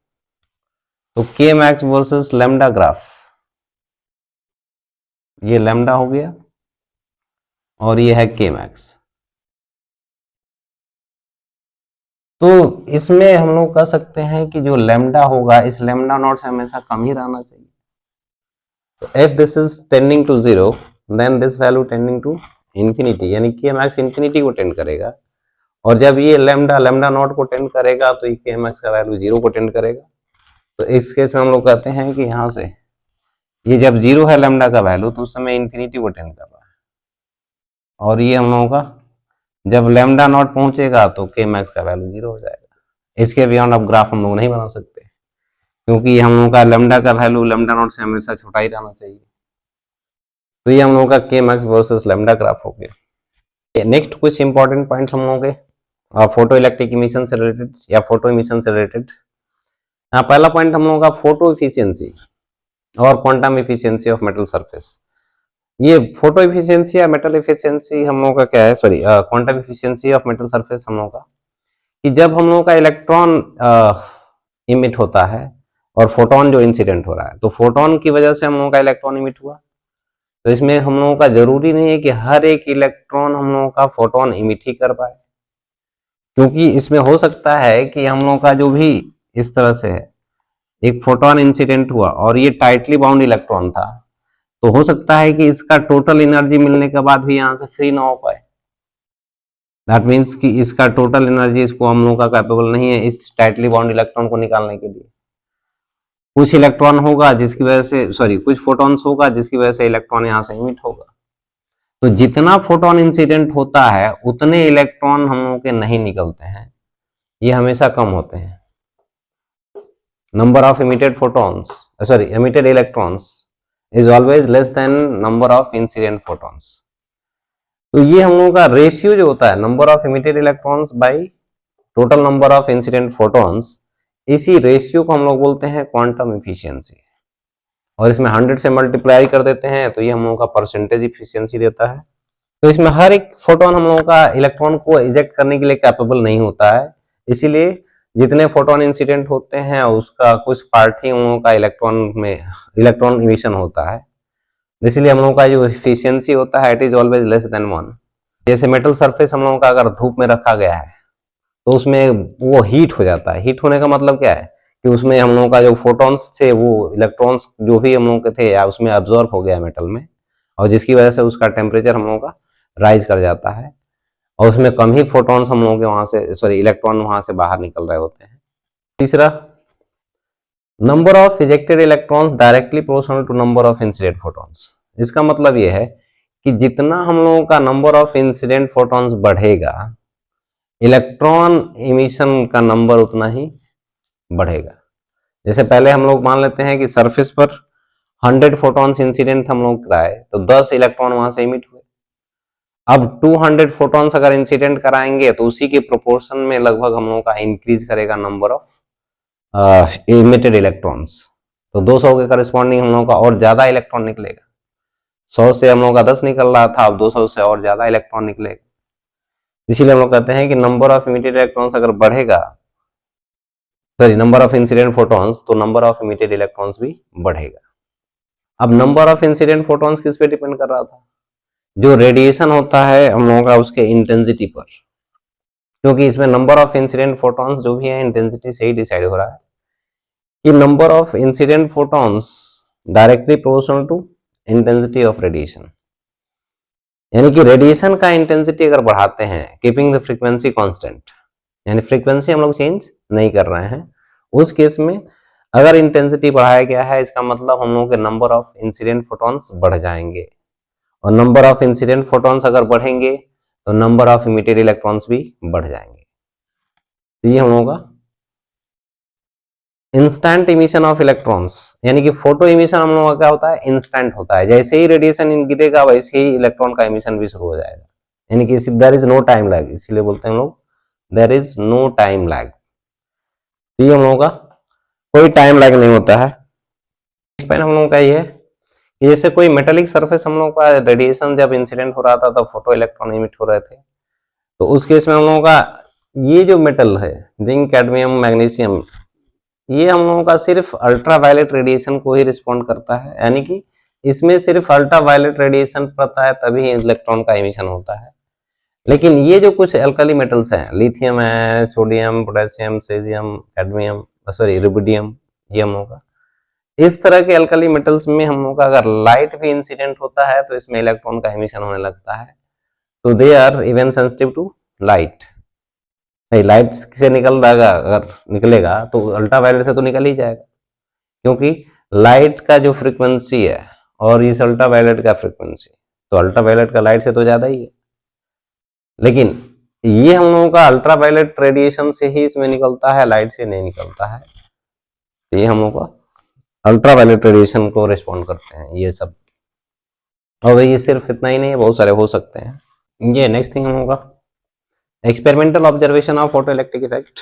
के मैक्स वर्सेस लेमडा ग्राफ, ये लेमडा हो गया और ये है के मैक्स। तो इसमें हम लोग कह सकते हैं कि जो लेमडा होगा इस लेमडा नॉट से हमेशा कम ही रहना चाहिए। तो if this is tending to 0 then this value tending to infinity, यानी के मैक्स इंफिनिटी को टेंड करेगा। और जब ये लेमडा नॉट को टेंड करेगा तो ये के मैक्स का वैल्यू 0 को टेंड करेगा। तो इस केस में हम लोग कहते हैं कि यहाँ से ये जब 0 है लेमडा का वैल्यू तो उस समय इंफिनिटी को टेंड कर रहा है, और ये हम लोगों का जब लेमडा नॉट पहुंचेगा तो के मैक्स का वैल्यू 0 हो जाएगा। इसके बियॉन्ड अब ग्राफ हम लोग नहीं बना सकते, क्योंकि हम लोगों का लेमडा का वैल्यू लेमडा नॉट से हमेशा छोटा ही रहना चाहिए। तो ये हम लोगों का के मैक्स वर्सेस लेमडा ग्राफ हो गया। नेक्स्ट कुछ इंपॉर्टेंट पॉइंट्स हम लोगों के फोटो इलेक्ट्रिक इमिशन से रिलेटेड या फोटो इमिशन से रिलेटेड। हाँ, पहला पॉइंट हम लोगों का फोटो इफिशियंसी और quantum efficiency of metal surface. ये फोटो इफिशियंसी या मेटल इफिशियंसी हम लोगों का क्या है, sorry quantum efficiency of metal surface हम लोगों का, कि जब हम लोगों का इलेक्ट्रॉन इमिट होता है और फोटोन जो इंसिडेंट हो रहा है, तो फोटोन की वजह से हम लोगों का इलेक्ट्रॉन इमिट हुआ। तो इसमें हम लोगों का जरूरी नहीं है कि हर एक इलेक्ट्रॉन हम लोगों का फोटोन इमिट ही कर पाए, क्योंकि इसमें हो सकता है कि हम लोगों का जो भी इस तरह से है एक फोटोन इंसिडेंट हुआ और ये टाइटली बाउंड इलेक्ट्रॉन था, तो हो सकता है कि इसका टोटल एनर्जी मिलने के बाद भी यहां से फ्री ना हो पाए। दैट मीन्स कि इसका टोटल एनर्जी इसको हम लोगों का कैपेबल नहीं है इस टाइटली बाउंड इलेक्ट्रॉन को निकालने के लिए। कुछ इलेक्ट्रॉन होगा जिसकी वजह से, सॉरी कुछ फोटॉन्स होगा जिसकी वजह से इलेक्ट्रॉन यहां से इमिट होगा। तो जितना फोटोन इंसिडेंट होता है उतने इलेक्ट्रॉन हम लोगों के नहीं निकलते हैं, ये हमेशा कम होते हैं। Number of emitted photons, sorry emitted electrons is always less than number of incident photons. तो ये हम लोगों का रेशियो जो होता है number of emitted electrons by total number of incident photons, इसी रेशियो को हम लोग बोलते हैं क्वांटम इफिशियंसी। और इसमें 100 से मल्टीप्लाई कर देते हैं तो ये हम लोगों का परसेंटेज इफिशियंसी देता है। तो इसमें हर एक फोटोन हम लोगों का इलेक्ट्रॉन को इजेक्ट करने के लिए कैपेबल नहीं होता है, इसीलिए जितने फोटोन इंसिडेंट होते हैं उसका कुछ पार्ट ही हम लोगों का इलेक्ट्रॉन इमिशन होता है। इसलिए हम लोगों का जो इफिशियंसी होता है it is always less than 1। जैसे मेटल सरफेस हम लोगों का अगर धूप में रखा गया है तो उसमें वो हीट हो जाता है। हीट होने का मतलब क्या है कि उसमें हम लोगों का जो फोटॉन्स थे वो इलेक्ट्रॉन्स जो भी हम लोगों के थे या उसमें अब्जॉर्ब हो गया मेटल में, और जिसकी वजह से उसका टेम्परेचर हम लोगों का राइज कर जाता है और उसमें कम ही फोटॉन्स हम लोगों के वहां से, सॉरी इलेक्ट्रॉन वहां से बाहर निकल रहे होते हैं। तीसरा, number of ejected electrons directly proportional to number of incident photons. इसका मतलब ये है कि जितना हम लोगों का नंबर ऑफ इंसिडेंट फोटॉन्स बढ़ेगा इलेक्ट्रॉन इमिशन का नंबर उतना ही बढ़ेगा। जैसे पहले हम लोग मान लेते हैं कि सरफेस पर 100 फोटॉन्स इंसिडेंट हम लोग कराए तो 10 इलेक्ट्रॉन वहां से इमिट हुए। अब 200 फोटॉन्स अगर इंसिडेंट कराएंगे तो उसी के प्रोपोर्शन में लगभग हम लोगों का इंक्रीज करेगा नंबर ऑफ इमिटेड इलेक्ट्रॉन्स। तो 200 के करस्पॉन्डिंग हम लोगों का और ज्यादा इलेक्ट्रॉन निकलेगा। 100 से हम लोगों का 10 निकल रहा था, अब 200 से और ज्यादा इलेक्ट्रॉन निकलेगा। इसीलिए हम लोग कहते हैं कि नंबर ऑफ इमिटेड इलेक्ट्रॉन्स अगर बढ़ेगा, sorry number of incident photons, तो नंबर ऑफ इमिटेड इलेक्ट्रॉन्स भी बढ़ेगा। अब नंबर ऑफ इंसिडेंट फोटॉन्स किस पे डिपेंड कर रहा था? जो रेडिएशन होता है हम लोगों का उसके इंटेंसिटी पर, क्योंकि इसमें नंबर ऑफ इंसिडेंट फोटॉन्स जो भी है इंटेंसिटी से ही डिसाइड हो रहा है कि number of incident photons directly proportional to intensity of radiation. यानी कि रेडिएशन का इंटेंसिटी अगर बढ़ाते हैं कीपिंग द फ्रीक्वेंसी कांस्टेंट, यानी फ्रीक्वेंसी हम लोग चेंज नहीं कर रहे हैं, उस केस में अगर इंटेंसिटी बढ़ाया गया है इसका मतलब हम लोगों के नंबर ऑफ इंसिडेंट फोटॉन्स बढ़ जाएंगे। और नंबर ऑफ इंसिडेंट फोटॉन्स अगर बढ़ेंगे तो नंबर ऑफ इमिटेड इलेक्ट्रॉन्स भी बढ़ जाएंगे। तो ये हम लोगों का इंस्टेंट इमिशन ऑफ इलेक्ट्रॉन्स, यानी कि फोटो इमिशन हम लोगों का क्या होता है, इंस्टेंट होता है। जैसे ही रेडिएशन गिरेगा वैसे ही इलेक्ट्रॉन का इमिशन भी शुरू हो जाएगा, यानी कि there is no time lag, इसीलिए बोलते हैं हम लोग there is no time lag. तो ये हम लोगों का कोई टाइम लैग नहीं होता है। हम लोगों का ये है कि जैसे कोई मेटेलिक सरफेस हम लोगों का रेडिएशन जब इंसिडेंट हो रहा था तब फोटो इलेक्ट्रॉन इमिट हो रहे थे, तो उस केस में हम लोगों का ये जो मेटल है जिंक, कैडमियम, मैग्नीशियम, ये हम लोगों का सिर्फ अल्ट्रावायलेट रेडिएशन को ही रिस्पॉन्ड करता है, यानी कि इसमें सिर्फ अल्ट्रावायलेट रेडिएशन पड़ता है तभी इलेक्ट्रॉन का इमिशन होता है। लेकिन ये जो कुछ एल्कली मेटल्स हैं, लिथियम है, sodium, potassium, caesium, cadmium, sorry rubidium, ये हम लोगों का इस तरह के एल्कली मेटल्स में हम लोग का अगर लाइट भी इंसिडेंट होता है तो इसमें इलेक्ट्रॉन का इमिशन होने लगता है। तो they are even sensitive to light. Light से निकल जाएगा, अगर निकलेगा तो अल्ट्रावायलेट से तो निकल ही जाएगा, क्योंकि लाइट का जो फ्रीक्वेंसी है और इस अल्ट्रावायलेट का फ्रीक्वेंसी, तो अल्ट्रावायलेट का लाइट से तो ज्यादा ही है। लेकिन ये हम लोगों का अल्ट्रावायलेट रेडिएशन से ही इसमें निकलता है, लाइट से नहीं निकलता है। तो ये हम लोग का अल्ट्रावायलेट रेडिएशन को रिस्पॉन्ड करते हैं ये सब। और ये सिर्फ इतना ही नहीं, बहुत सारे हो सकते हैं। ये नेक्स्ट थिंग हम लोग का experimental observation of photo electric effect.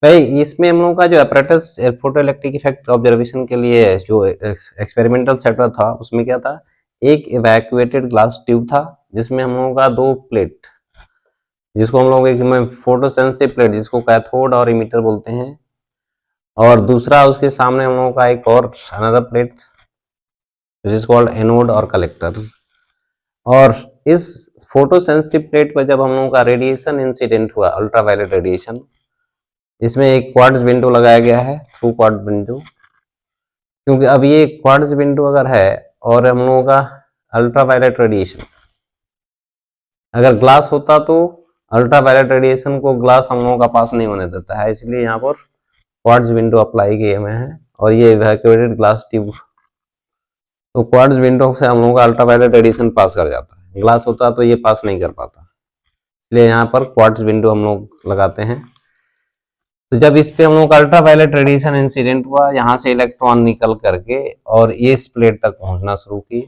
भाई इसमें हम लोगों का जो apparatus photo electric effect observation के लिए जो एक्सपेरिमेंटल सेटअप था उसमें क्या था, एक इवैक्यूएटेड ग्लास ट्यूब था जिसमें हम लोगों का दो प्लेट, जिसको हम लोग एक में फोटो सेंसिटिव प्लेट जिसको कैथोड और इमिटर बोलते हैं, और दूसरा उसके सामने हम लोगों का एक और another plate which is called anode और कलेक्टर। और इस फोटो सेंसिटिव प्लेट पर जब हम लोगों का रेडिएशन इंसिडेंट हुआ, अल्ट्रावायलेट रेडिएशन, इसमें एक क्वार्ट्ज विंडो लगाया गया है, थ्रू क्वार्ट्ज विंडो, क्योंकि अब ये क्वार्ट्ज विंडो अगर है और हम लोगों का अल्ट्रावायलेट रेडिएशन, अगर ग्लास होता तो अल्ट्रावायलेट रेडिएशन को ग्लास हम लोगों का पास नहीं होने देता है, इसलिए यहाँ पर क्वार्ट्ज विंडो अप्लाई किए हुए हैं। और ये इवैक्यूएटेड ग्लास ट्यूब, तो क्वार्ट्ज विंडो से हम लोगों का अल्ट्रावायलेट रेडिएशन पास कर जाता है, ग्लास होता तो ये पास नहीं कर पाता, इसलिए यहाँ पर क्वार्ट्ज विंडो हम लोग लगाते हैं। तो जब इस पे हम लोग का अल्ट्रावायलेट रेडिएशन इंसिडेंट हुआ, यहाँ से इलेक्ट्रॉन निकल करके और इस प्लेट तक पहुंचना शुरू की,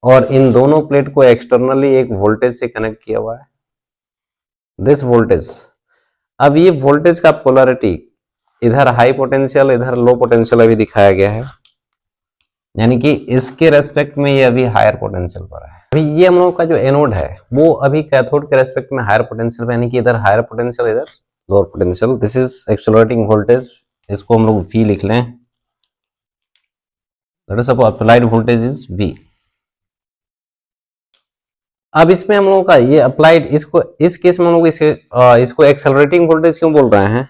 और इन दोनों प्लेट को एक्सटर्नली एक वोल्टेज से कनेक्ट किया हुआ है, दिस वोल्टेज। अब ये वोल्टेज का पोलैरिटी इधर हाई पोटेंशियल इधर लो पोटेंशियल अभी दिखाया गया है, यानी कि इसके रेस्पेक्ट में ये अभी हायर पोटेंशियल पर है। अभी ये हम लोग का जो एनोड है वो अभी कैथोड के रेस्पेक्ट में हायर पोटेंशियल पर, यानी कि इधर हायर पोटेंशियल इधर lower potential. This is accelerating voltage, इसको हम लोग V लिख लें, that is applied voltage is V। अब इसमें हम लोगों का ये अप्लाइड, इसको इस केस में हम लोग इसको एक्सेलरेटिंग वोल्टेज क्यों बोल रहे हैं,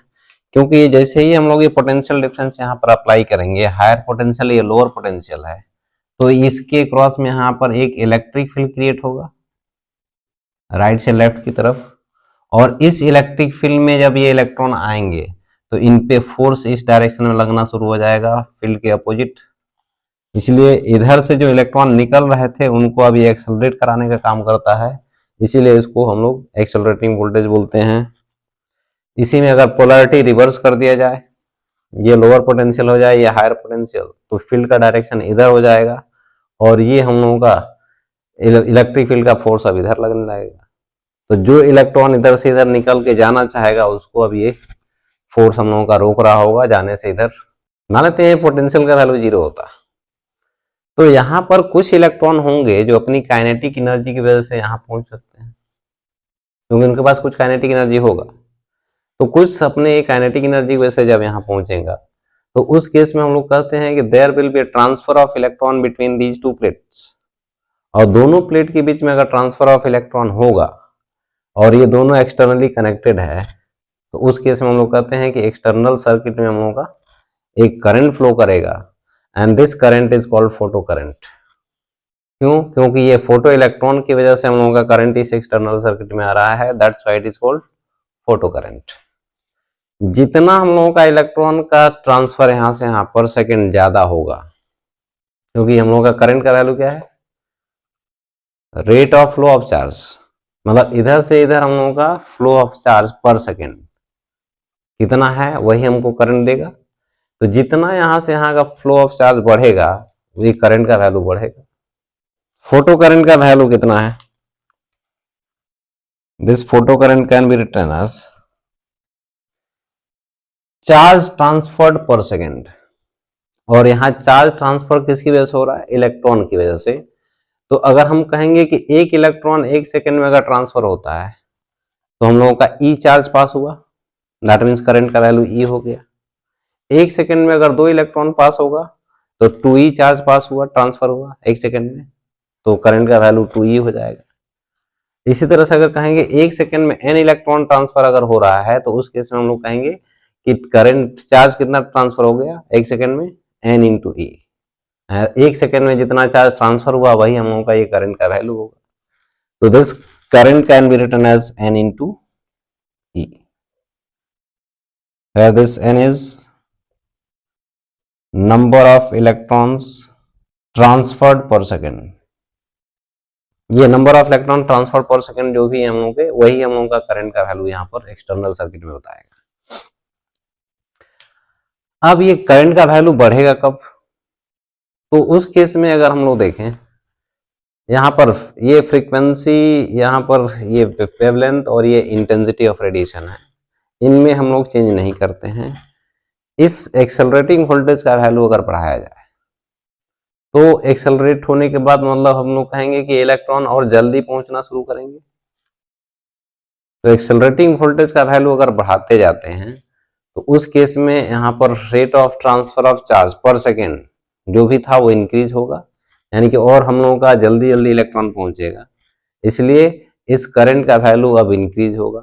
क्योंकि जैसे ही हम लोग ये पोटेंशियल डिफरेंस यहाँ पर अप्लाई करेंगे, हायर पोटेंशियल ये लोअर पोटेंशियल है, तो इसके क्रॉस में यहाँ पर एक इलेक्ट्रिक फील्ड क्रिएट होगा राइट से लेफ्ट की तरफ, और इस इलेक्ट्रिक फील्ड में जब ये इलेक्ट्रॉन आएंगे तो इन पे फोर्स इस डायरेक्शन में लगना शुरू हो जाएगा, फील्ड के अपोजिट। इसलिए इधर से जो इलेक्ट्रॉन निकल रहे थे उनको अभी एक्सेलरेट कराने का काम करता है, इसीलिए इसको हम लोग एक्सेलरेटिंग वोल्टेज बोलते हैं। इसी में अगर पोलैरिटी रिवर्स कर दिया जाए, ये लोअर पोटेंशियल हो जाए ये हायर पोटेंशियल, तो फील्ड का डायरेक्शन इधर हो जाएगा और ये हम लोगों का इलेक्ट्रिक फील्ड का फोर्स अब इधर लगने लगेगा। तो जो इलेक्ट्रॉन इधर से इधर निकल के जाना चाहेगा उसको अब ये फोर्स हम लोगों का रोक रहा होगा जाने से इधर। मान लेते हैं पोटेंशियल का वैल्यू 0 होता, तो यहाँ पर कुछ इलेक्ट्रॉन होंगे जो अपनी काइनेटिक एनर्जी की वजह से यहाँ पहुंच सकते हैं, क्योंकि उनके पास कुछ काइनेटिक एनर्जी होगा। तो कुछ अपने काइनेटिक एनर्जी की वजह से जब यहाँ पहुंचेगा तो उस केस में हम लोग कहते हैं कि there will be transfer of electron between these two plates. और दोनों प्लेट के बीच में अगर ट्रांसफर ऑफ इलेक्ट्रॉन होगा और ये दोनों एक्सटर्नली कनेक्टेड है, तो उस केस में हम लोग कहते हैं कि एक्सटर्नल सर्किट में हम लोगों का एक करंट फ्लो करेगा, and this current is called photo current. क्यों? क्योंकि ये फोटो इलेक्ट्रॉन की वजह से हम लोगों का करंट इस एक्सटर्नल सर्किट में आ रहा है, that's why it is called photo current. जितना हम लोगों का इलेक्ट्रॉन का ट्रांसफर यहाँ से यहाँ पर सेकेंड ज्यादा होगा, क्योंकि हम लोगों का करंट का वैल्यू क्या है, rate of flow of charge, मतलब इधर से इधर हम लोगों का फ्लो ऑफ चार्ज पर सेकेंड कितना है वही हमको करंट देगा। तो जितना यहां से यहां का फ्लो ऑफ चार्ज बढ़ेगा वही करंट का वैल्यू बढ़ेगा। फोटो करंट का वैल्यू कितना है? This photo current can be written as charge transferred per second. और यहां चार्ज ट्रांसफर किसकी वजह से हो रहा है? इलेक्ट्रॉन की वजह से। तो अगर हम कहेंगे कि एक इलेक्ट्रॉन एक सेकेंड में अगर ट्रांसफर होता है तो हम लोगों का ई चार्ज पास हुआ, दैट मीन्स करंट का वैल्यू ई हो गया। एक सेकेंड में अगर 2 इलेक्ट्रॉन पास होगा तो 2e चार्ज पास हुआ, ट्रांसफर हुआ एक सेकेंड में, तो करंट का वैल्यू 2e हो जाएगा। इसी तरह से अगर कहेंगे एक सेकेंड में n इलेक्ट्रॉन ट्रांसफर अगर हो रहा है तो उस केस में हम लोग कहेंगे कि करंट चार्ज कितना ट्रांसफर हो गया एक सेकेंड में? n इंटू ई। एक सेकेंड में जितना चार्ज ट्रांसफर हुआ वही हम लोगों का ये करंट का वैल्यू होगा। तो this current can be written as n into E, where this n is number of electrons transferred per second। ये नंबर ऑफ इलेक्ट्रॉन ट्रांसफर पर सेकंड जो भी हम लोगों के वही हम लोगों का करंट का वैल्यू यहाँ पर एक्सटर्नल सर्किट में बताएगा। अब ये करंट का वैल्यू बढ़ेगा कब? तो उस केस में अगर हम लोग देखें यहाँ पर ये फ्रीक्वेंसी, यहाँ पर ये वेवलेंथ और ये इंटेंसिटी ऑफ रेडिएशन है, इनमें हम लोग चेंज नहीं करते हैं। इस एक्सेलरेटिंग वोल्टेज का वैल्यू अगर बढ़ाया जाए तो एक्सेलरेट होने के बाद मतलब हम लोग कहेंगे कि इलेक्ट्रॉन और जल्दी पहुंचना शुरू करेंगे। तो एक्सेलरेटिंग वोल्टेज का वैल्यू अगर बढ़ाते जाते हैं तो उस केस में यहाँ पर rate of transfer of charge पर सेकेंड जो भी था वो इंक्रीज होगा, यानी कि और हम लोगों का जल्दी जल्दी इलेक्ट्रॉन पहुंचेगा, इसलिए इस करंट का वैल्यू अब इंक्रीज होगा।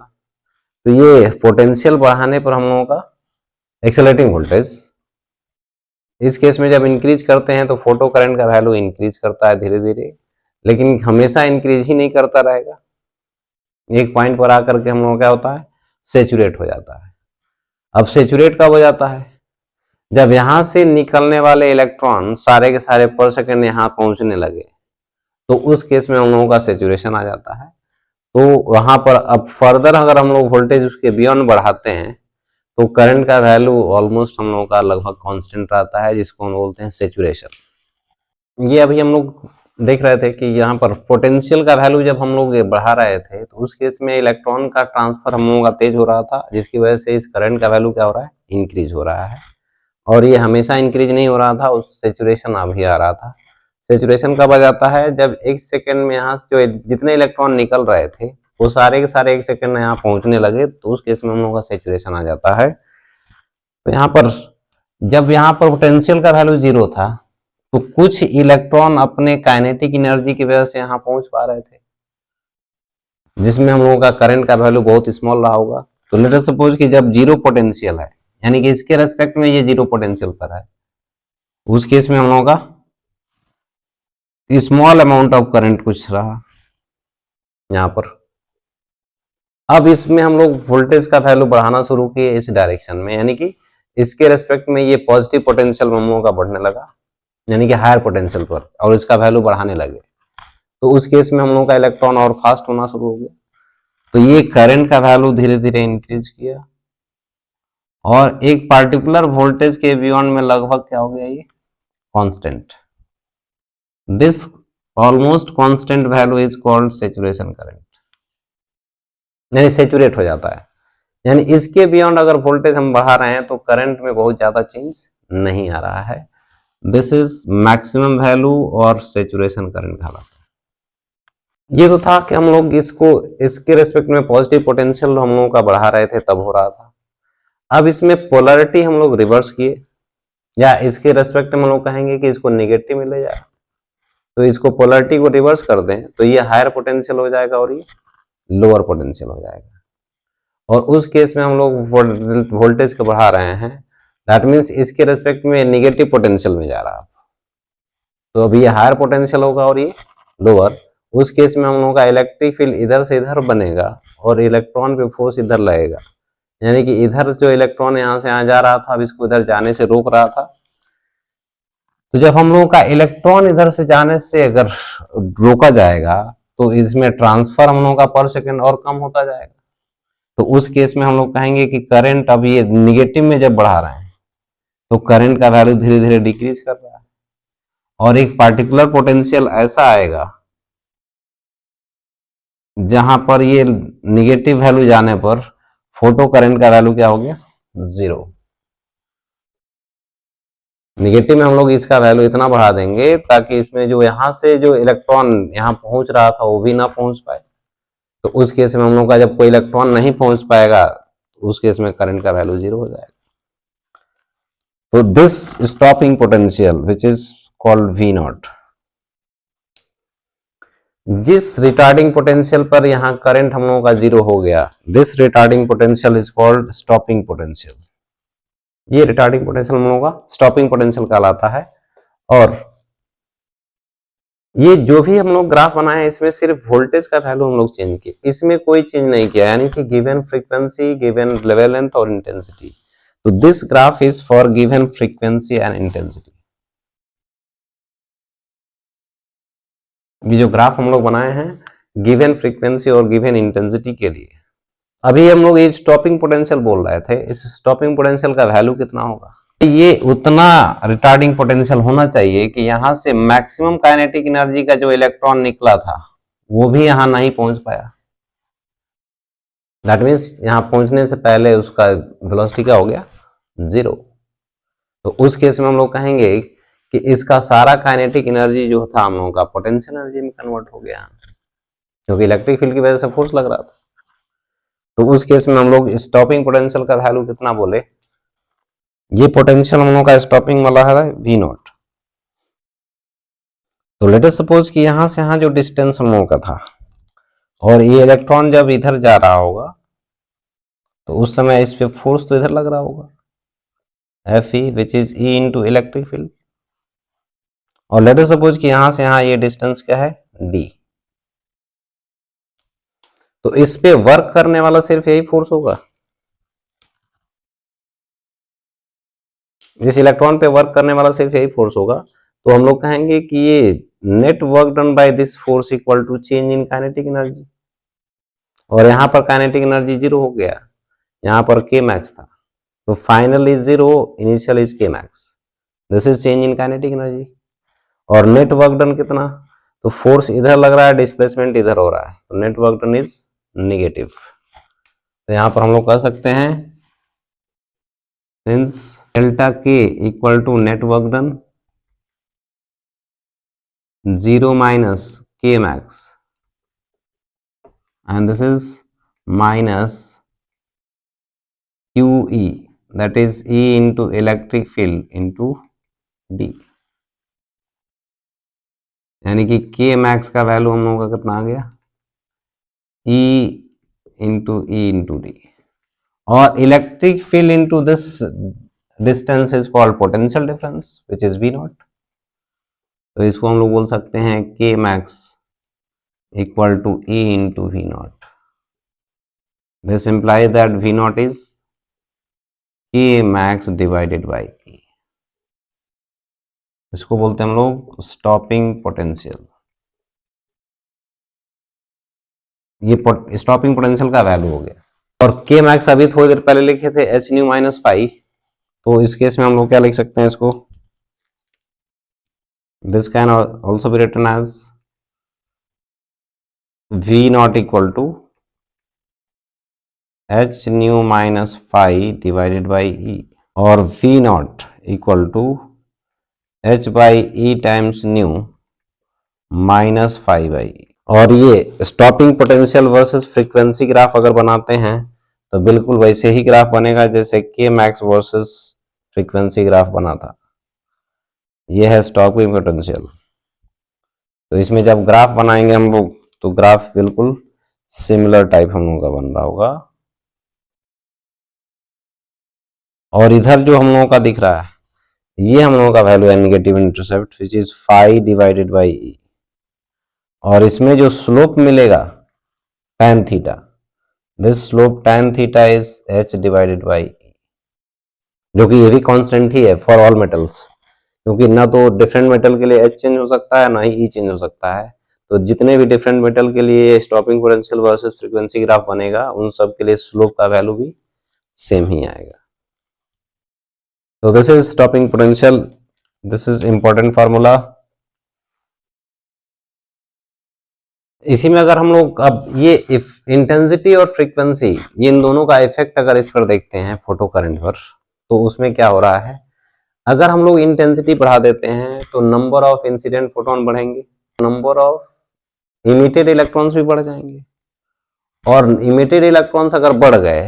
तो ये पोटेंशियल बढ़ाने पर हम लोगों का एक्सेलरेटिंग वोल्टेज इस केस में जब इंक्रीज करते हैं तो फोटो करंट का वैल्यू इंक्रीज करता है धीरे धीरे, लेकिन हमेशा इंक्रीज ही नहीं करता रहेगा। एक पॉइंट पर आकर के हम लोगों क्या होता है? सेचुरेट हो जाता है। अब सेचुरेट कब हो जाता है? जब यहां से निकलने वाले इलेक्ट्रॉन सारे के सारे पर सेकंड यहां पहुंचने लगे तो उस केस में हम लोगों का सेचुरेशन आ जाता है। तो वहां पर अब फर्दर अगर हम लोग वोल्टेज उसके बियॉन्ड बढ़ाते हैं तो करंट का वैल्यू ऑलमोस्ट हम लोगों का लगभग कांस्टेंट रहता है, जिसको हम बोलते हैं सेचुरेशन। ये अभी हम लोग देख रहे थे कि यहाँ पर पोटेंशियल का वैल्यू जब हम लोग बढ़ा रहे थे तो उस केस में इलेक्ट्रॉन का ट्रांसफर हम लोगों का तेज हो रहा था, जिसकी वजह से इस करंट का वैल्यू क्या हो रहा है? इंक्रीज हो रहा है। और ये हमेशा इंक्रीज नहीं हो रहा था, उस सेचुरेशन अभी आ रहा था। सेचुरेशन कब आ जाता है? जब एक सेकेंड में यहाँ से जो जितने इलेक्ट्रॉन निकल रहे थे वो सारे के सारे एक सेकेंड में यहाँ पहुंचने लगे, तो उस केस में हम लोगों का सेचुरेशन आ जाता है। तो यहाँ पर जब यहाँ पर पोटेंशियल का वैल्यू 0 था तो कुछ इलेक्ट्रॉन अपने काइनेटिक एनर्जी की वजह से यहाँ पहुंच पा रहे थे, जिसमें हम लोगों का करंट का वैल्यू बहुत स्मॉल रहा होगा। तो लेट अस सपोज कि जब 0 पोटेंशियल है, यानी कि इसके रेस्पेक्ट में ये 0 पोटेंशियल पर है, उस केस में हम लोगों का स्मॉल अमाउंट ऑफ करंट कुछ रहा यहाँ पर। अब इसमें हम लोग वोल्टेज का वैल्यू बढ़ाना शुरू किए इस डायरेक्शन में, यानी कि इसके रेस्पेक्ट में ये पॉजिटिव पोटेंशियल हम लोगों का बढ़ने लगा, यानी कि हायर पोटेंशियल पर, और इसका वैल्यू बढ़ाने लगे। तो उस केस में हम लोगों का इलेक्ट्रॉन और फास्ट होना शुरू हो गया। तो ये करंट का वैल्यू धीरे धीरे इंक्रीज किया और एक पार्टिकुलर वोल्टेज के बियॉन्ड में लगभग क्या हो गया? ये constant. This almost constant value is called saturation current, यानी सैचुरेट हो जाता है। यानी इसके बियॉन्ड अगर वोल्टेज हम बढ़ा रहे हैं तो करंट में बहुत ज्यादा चेंज नहीं आ रहा है। दिस इज मैक्सिमम वैल्यू और सैचुरेशन करंट कहलाता है। ये तो था कि हम लोग इसको इसके रेस्पेक्ट में पॉजिटिव पोटेंशियल हम लोगों का बढ़ा रहे थे तब हो रहा था। अब इसमें पोलैरिटी हम लोग रिवर्स किए, या इसके रेस्पेक्ट में हम लोग कहेंगे कि इसको नेगेटिव में ले जाए, तो इसको पोलैरिटी को रिवर्स कर दें तो ये हायर पोटेंशियल हो जाएगा और ये लोअर पोटेंशियल हो जाएगा। और उस केस में हम लोग वोल्टेज को बढ़ा रहे हैं, दैट मीन्स इसके रेस्पेक्ट में नेगेटिव पोटेंशियल में जा रहा है, तो अभी ये हायर पोटेंशियल होगा और ये लोअर। उस केस में हम लोगों का इलेक्ट्रिक फील्ड इधर से इधर बनेगा और इलेक्ट्रॉन पे फोर्स इधर लगेगा, यानी कि इधर जो इलेक्ट्रॉन यहाँ से यहाँ जा रहा था अब इसको इधर जाने से रोक रहा था, तो जब हम लोगों का इलेक्ट्रॉन इधर से जाने से अगर रोका जाएगा तो इसमें ट्रांसफर हम लोगों का पर सेकंड और कम होता जाएगा। तो उस केस में हम लोग कहेंगे कि करंट अब ये निगेटिव में जब बढ़ा रहे हैं तो करंट का वैल्यू धीरे धीरे डिक्रीज कर रहा है, और एक पार्टिकुलर पोटेंशियल ऐसा आएगा जहां पर ये निगेटिव वैल्यू जाने पर फोटो करंट का वैल्यू क्या हो गया, 0। निगेटिव में हम लोग इसका वैल्यू इतना बढ़ा देंगे ताकि इसमें जो यहां से जो इलेक्ट्रॉन यहां पहुंच रहा था वो भी ना पहुंच पाए। तो उस केस में हम लोग का जब कोई इलेक्ट्रॉन नहीं पहुंच पाएगा तो उस केस में करंट का वैल्यू 0 हो जाएगा। तो this stopping potential which is called V not, जिस रिटार्डिंग पोटेंशियल पर यहां करंट हम लोगों का 0 हो गया, this retarding potential is called stopping potential. ये रिटार्डिंग पोटेंशियल हम लोगों का स्टॉपिंग पोटेंशियल कहलाता है। और ये जो भी हम लोग ग्राफ बनाए हैं इसमें सिर्फ वोल्टेज का वैल्यू हम लोग चेंज किए, इसमें कोई चेंज नहीं किया, यानी कि given frequency, given level length और इंटेंसिटी। तो this graph is for given frequency and intensity. ये जो ग्राफ हम लोग बनाए हैं गिवन फ्रीक्वेंसी और गिवन इंटेंसिटी के लिए। अभी हम लोग ये स्टॉपिंग पोटेंशियल बोल रहे थे, इस स्टॉपिंग पोटेंशियल का वैल्यू कितना होगा, ये उतना रिटार्डिंग पोटेंशियल होना चाहिए कि यहां से मैक्सिमम काइनेटिक एनर्जी का जो इलेक्ट्रॉन निकला था वो भी यहां नहीं पहुंच पाया। दैट मीन्स यहां पहुंचने से पहले उसका वेलोसिटी क्या हो गया, 0। तो उस केस में हम लोग कहेंगे कि इसका सारा काइनेटिक एनर्जी जो था हम लोगों का पोटेंशियल एनर्जी में कन्वर्ट हो गया, क्योंकि इलेक्ट्रिक फील्ड की वजह से फोर्स लग रहा था। तो उस केस में हम लोग स्टॉपिंग पोटेंशियल का वैल्यू कितना बोले, ये पोटेंशियल हम लोग का स्टॉपिंग वाला है V नॉट। तो लेट अस सपोज कि यहां से यहां जो डिस्टेंस हम लोगों का था और ये इलेक्ट्रॉन जब इधर जा रहा होगा तो उस समय इस पे फोर्स तो इधर लग रहा होगा, Fe which is E into electric field. और लेट अस सपोज कि यहां से यहां ये डिस्टेंस क्या है, D। तो इस पे वर्क करने वाला सिर्फ यही फोर्स होगा, इस इलेक्ट्रॉन पे वर्क करने वाला सिर्फ यही फोर्स होगा। तो हम लोग कहेंगे कि ये net work done by this force equal to change in kinetic energy. और यहां पर काइनेटिक एनर्जी 0 हो गया, यहां पर K मैक्स था, तो final is 0, initial is K max, this is change in kinetic energy. और नेट वर्क डन कितना, तो फोर्स इधर लग रहा है, डिस्प्लेसमेंट इधर हो रहा है, तो net work done is negative. तो यहां पर हम लोग कह सकते हैं since delta K equal to net work done 0 minus K max, and this is minus QE, that is E into electric field into D, यानी कि K max का वैल्यू हम लोगों का कितना आ गया, E into E into D, और electric field into this distance is called potential difference which is V naught। तो इसको हम लोग बोल सकते हैं K max equal to E into V naught। This implies that V naught is K max divided by E। इसको बोलते हैं हम लोग स्टॉपिंग पोटेंशियल। ये स्टॉपिंग पोटेंशियल का वैल्यू हो गया। और K मैक्स अभी थोड़ी देर पहले लिखे थे h न्यू माइनस 5, तो इस केस में हम लोग क्या लिख सकते हैं इसको, this can also be written as V naught equal to h nu minus 5 divided by E, और V naught equal to h by E times nu minus 5 by E। और ये stopping potential versus frequency graph अगर बनाते हैं तो बिल्कुल वैसे ही graph बनेगा जैसे K max versus frequency graph बना था। ये है स्टॉपिंग पोटेंशियल। तो इसमें जब ग्राफ बनाएंगे हम लोग तो ग्राफ बिल्कुल सिमिलर टाइप हम लोगों का बन रहा होगा। और इधर जो हम लोगों का दिख रहा है ये हम लोगों का वैल्यू है negative intercept which is 5 divided by E, और इसमें जो स्लोप मिलेगा tan theta, this slope tan theta is h divided by E, जो कि ये भी कांस्टेंट ही है फॉर ऑल मेटल्स, क्योंकि ना तो डिफरेंट मेटल के लिए एच चेंज हो सकता है, ना ही ई चेंज हो सकता है। तो जितने भी डिफरेंट मेटल के लिए stopping potential versus frequency graph बनेगा, उन सब के लिए स्लोप का वैल्यू भी सेम ही आएगा। तो this is stopping potential, this is important formula. इसी में अगर हम लोग अब ये इफ इंटेंसिटी और फ्रीक्वेंसी, ये इन दोनों का इफेक्ट अगर इस पर देखते हैं फोटो करंट पर, तो उसमें क्या हो रहा है, अगर हम लोग इंटेंसिटी बढ़ा देते हैं तो नंबर ऑफ इंसिडेंट फोटोन बढ़ेंगे, नंबर ऑफ इमिटेड इलेक्ट्रॉन्स भी बढ़ जाएंगे, और इमिटेड इलेक्ट्रॉन्स अगर बढ़ गए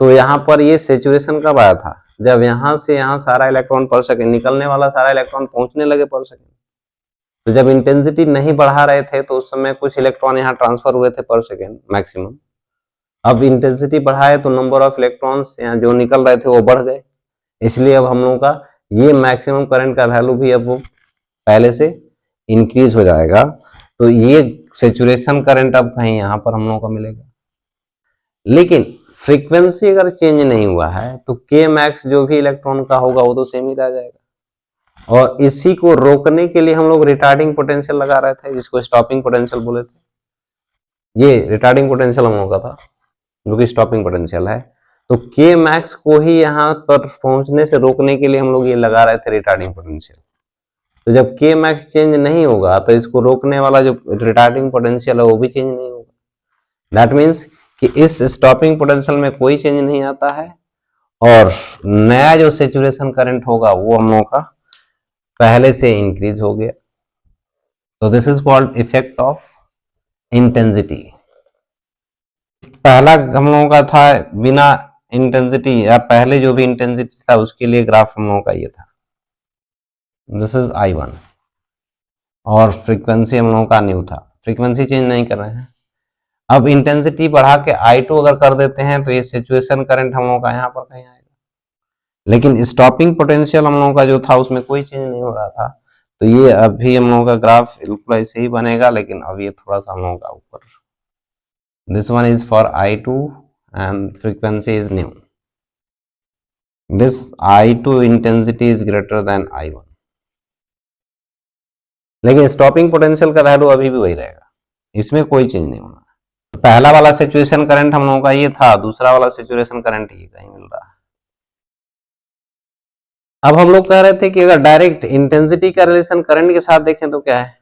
तो यहाँ पर ये सेचुरेशन कब आया था, जब यहाँ से यहाँ सारा इलेक्ट्रॉन पर सेकेंड निकलने वाला सारा इलेक्ट्रॉन पहुंचने लगे पर सेकेंड। तो जब इंटेंसिटी नहीं बढ़ा रहे थे तो उस समय कुछ इलेक्ट्रॉन यहाँ ट्रांसफर हुए थे पर सेकेंड मैक्सिमम। अब इंटेंसिटी बढ़ाए तो नंबर ऑफ इलेक्ट्रॉन्स यहाँ जो निकल रहे थे वो बढ़ गए, इसलिए अब हम लोगों का ये मैक्सिमम करंट का वैल्यू भी अब वो पहले से इंक्रीज हो जाएगा। तो ये सेचुरेशन करंट अब कहीं यहाँ पर हम लोगों को मिलेगा। लेकिन फ्रीक्वेंसी अगर चेंज नहीं हुआ है तो के मैक्स जो भी इलेक्ट्रॉन का होगा वो तो सेम ही रह जाएगा। और इसी को रोकने के लिए हम लोग रिटार्डिंग पोटेंशियल लगा रहे थे, जिसको स्टॉपिंग पोटेंशियल बोले थे। ये रिटार्डिंग पोटेंशियल हम लोगों का था, जो कि स्टॉपिंग पोटेंशियल है। तो के मैक्स को ही यहाँ पर पहुंचने से रोकने के लिए हम लोग ये लगा रहे थे रिटार्डिंग पोटेंशियल। तो जब के मैक्स चेंज नहीं होगा तो इसको रोकने वाला जो रिटार्डिंग पोटेंशियल है वो भी चेंज नहीं होगा। दैट मीन्स कि इस स्टॉपिंग पोटेंशियल में कोई चेंज नहीं आता है, और नया जो सेचुरेशन करंट होगा वो हम लोगों का पहले से इंक्रीज हो गया। तो this is called effect of intensity. पहला हम लोगों का था बिना इंटेंसिटी, या पहले जो भी इंटेंसिटी था उसके लिए ग्राफ हम लोगों का ये था, दिस इज I1, और फ्रीक्वेंसी हम लोगों का न्यू था, फ्रीक्वेंसी चेंज नहीं कर रहे हैं। अब इंटेंसिटी बढ़ा के I2 अगर कर देते हैं तो ये सिचुएशन करंट हम लोगों का यहाँ पर कहीं आएगा। लेकिन स्टॉपिंग पोटेंशियल हम लोगों का जो था उसमें कोई चेंज नहीं हो रहा था, तो ये अभी हम लोगों का ग्राफ बिल्कुल ऐसे ही बनेगा, लेकिन अब ये थोड़ा सा हम लोगों का ऊपर। This one is for I2 and frequency is new. This I2 intensity is greater than I1. लेकिन स्टॉपिंग पोटेंशियल का वैल्यू अभी भी वही रहेगा, इसमें कोई चेंज नहीं होना। पहला वाला सिचुएशन करंट हम लोगों का ये था, दूसरा वाला सिचुएशन करंट ये कहीं मिल रहा है। अब हम लोग कह रहे थे कि अगर डायरेक्ट इंटेंसिटी का रिलेशन करंट के साथ देखें तो क्या है,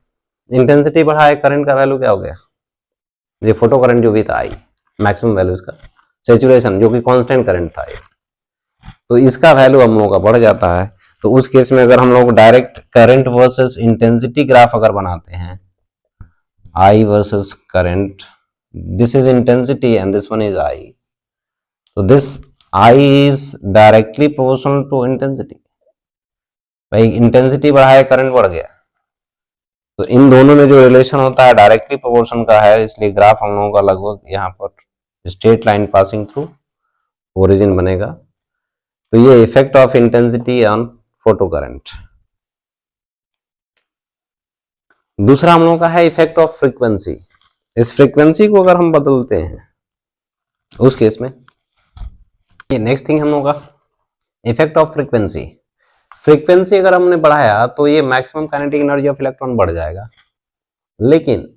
इंटेंसिटी बढ़ाए करंट का वैल्यू क्या हो गया, ये फोटो करंट जो भी था आई मैक्सिमम वैल्यू इसका, सेचुरेशन जो कि कांस्टेंट करंट था ये, तो इसका वैल्यू हम लोगों का बढ़ जाता है। तो उस केस में अगर हम लोग direct current versus intensity graph अगर बनाते हैं, I versus current, this is intensity and this one is I, तो this I is directly proportional to intensity. भाई इंटेंसिटी बढ़ाए करंट बढ़ गया, तो इन दोनों में जो रिलेशन होता है डायरेक्टली प्रोपोर्शन का है, इसलिए ग्राफ हम लोगों का लगभग यहाँ पर straight line passing through origin बनेगा। तो ये effect of intensity on photo current. दूसरा हम लोगों का है इफेक्ट ऑफ फ्रीक्वेंसी। इस फ्रीक्वेंसी को अगर हम बदलते हैं उस केस में, ये नेक्स्ट थिंग हम लोगों का इफेक्ट ऑफ फ्रीक्वेंसी। फ्रीक्वेंसी अगर हमने बढ़ाया तो ये maximum kinetic energy of electron बढ़ जाएगा, लेकिन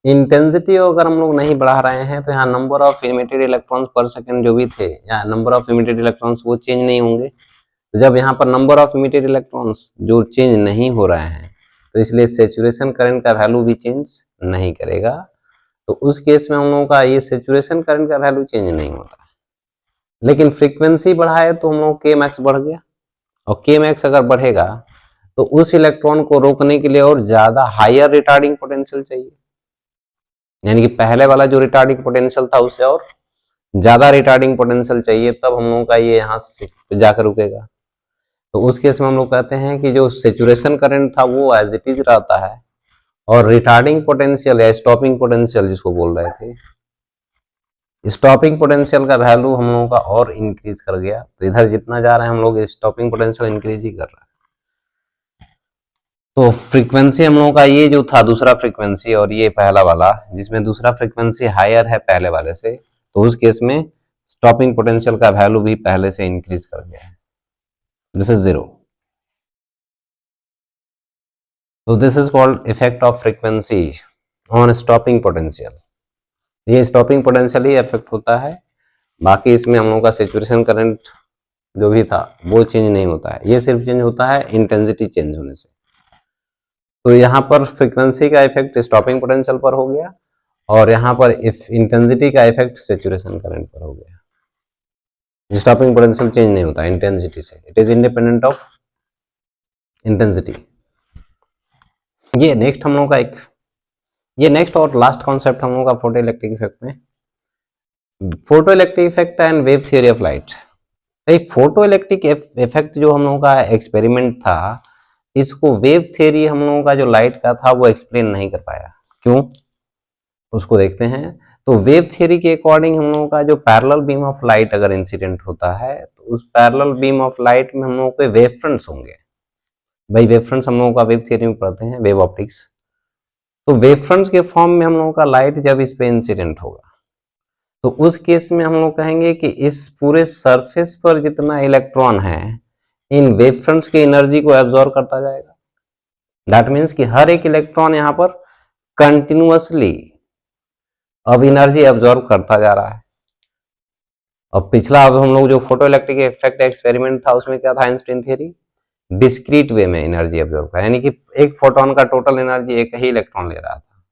इंटेंसिटी अगर हम लोग नहीं बढ़ा रहे हैं तो यहाँ नंबर ऑफ इमिटेड इलेक्ट्रॉन्स पर सेकंड जो भी थे, यहाँ नंबर ऑफ इमिटेड इलेक्ट्रॉन्स वो चेंज नहीं होंगे। तो जब यहाँ पर नंबर ऑफ इमिटेड इलेक्ट्रॉन्स जो चेंज नहीं हो रहे हैं, तो इसलिए सेचुरेशन करंट का वैल्यू भी चेंज नहीं करेगा। तो उस केस में हम लोगों का ये सेचुरेशन करंट का वैल्यू चेंज नहीं होता। लेकिन फ्रीक्वेंसी बढ़ाए तो हम लोग के मैक्स बढ़ गया, और के मैक्स अगर बढ़ेगा तो उस इलेक्ट्रॉन को रोकने के लिए और ज्यादा हायर रिटार्डिंग पोटेंशियल चाहिए, यानी कि पहले वाला जो रिटार्डिंग पोटेंशियल था उससे और ज्यादा रिटार्डिंग पोटेंशियल चाहिए, तब हम लोगों का ये यहाँ से जाकर रुकेगा। तो उस केस में हम लोग कहते हैं कि जो सेचुरेशन करंट था वो एज इट इज रहता है, और रिटार्डिंग पोटेंशियल या स्टॉपिंग पोटेंशियल जिसको बोल रहे थे, स्टॉपिंग पोटेंशियल का वैल्यू हम लोगों का और इंक्रीज कर गया। तो इधर जितना जा रहे हैं हम लोग स्टॉपिंग पोटेंशियल इंक्रीज ही कर रहे हैं। तो फ्रीक्वेंसी हम लोगों का ये जो था दूसरा फ्रीक्वेंसी, और ये पहला वाला जिसमें दूसरा फ्रीक्वेंसी हायर है पहले वाले से, तो उस केस में स्टॉपिंग पोटेंशियल का वैल्यू भी पहले से इंक्रीज कर गया है, दिस इज 0। तो this is called effect of frequency on stopping potential. ये स्टॉपिंग पोटेंशियल ही इफेक्ट होता है, बाकी इसमें हम लोगों का सैचुरेशन करंट जो भी था वो चेंज नहीं होता है, ये सिर्फ चेंज होता है इंटेंसिटी चेंज होने से। तो यहाँ पर फ्रीक्वेंसी का इफेक्ट स्टॉपिंग पोटेंशियल पर हो गया और यहाँ पर इफ इंटेंसिटी का इफेक्ट सैचुरेशन करंट पर हो गया। स्टॉपिंग पोटेंशियल चेंज नहीं होता इंटेंसिटी से, it is independent of intensity. ये नेक्स्ट हम लोगों का ये नेक्स्ट और लास्ट कॉन्सेप्ट हम लोगों का फोटो इलेक्ट्रिक इफेक्ट में, photo electric effect and wave theory of light. Photo electric effect जो हम लोगों का एक्सपेरिमेंट था, इसको वेव थियरी हम लोगों का जो लाइट का था वो एक्सप्लेन नहीं कर पाया। क्यों, उसको देखते हैं। तो वेव थियरी के अकॉर्डिंग हम लोगों का जो पैरेलल बीम ऑफ लाइट अगर इंसिडेंट होता है तो उस पैरेलल बीम ऑफ लाइट में हम लोगों के वेव फ्रंट्स होंगे। भाई वेव फ्रंट्स हम लोगों का वेव थियरी में पढ़ते हैं, वेव ऑप्टिक्स। तो वेव फ्रंट्स के फॉर्म में हम लोगों का लाइट जब इस पे इंसिडेंट होगा तो उस केस में हम लोग कहेंगे कि इस पूरे सरफेस पर जितना इलेक्ट्रॉन है इन वेव फ्रंट्स की एनर्जी को एब्जॉर्ब करता जाएगा। दैट मीन्स कि हर एक इलेक्ट्रॉन यहाँ पर कंटिन्यूअसली अब एनर्जी एब्जॉर्ब करता जा रहा है। अब पिछला अब हम लोग जो फोटो इलेक्ट्रिक इफेक्ट एक्सपेरिमेंट था उसमें क्या था, आइंस्टाइन थ्योरी, डिस्क्रीट वे में एनर्जी एब्जॉर्ब का, यानी कि एक फोटोन का टोटल एनर्जी एक ही इलेक्ट्रॉन ले रहा था।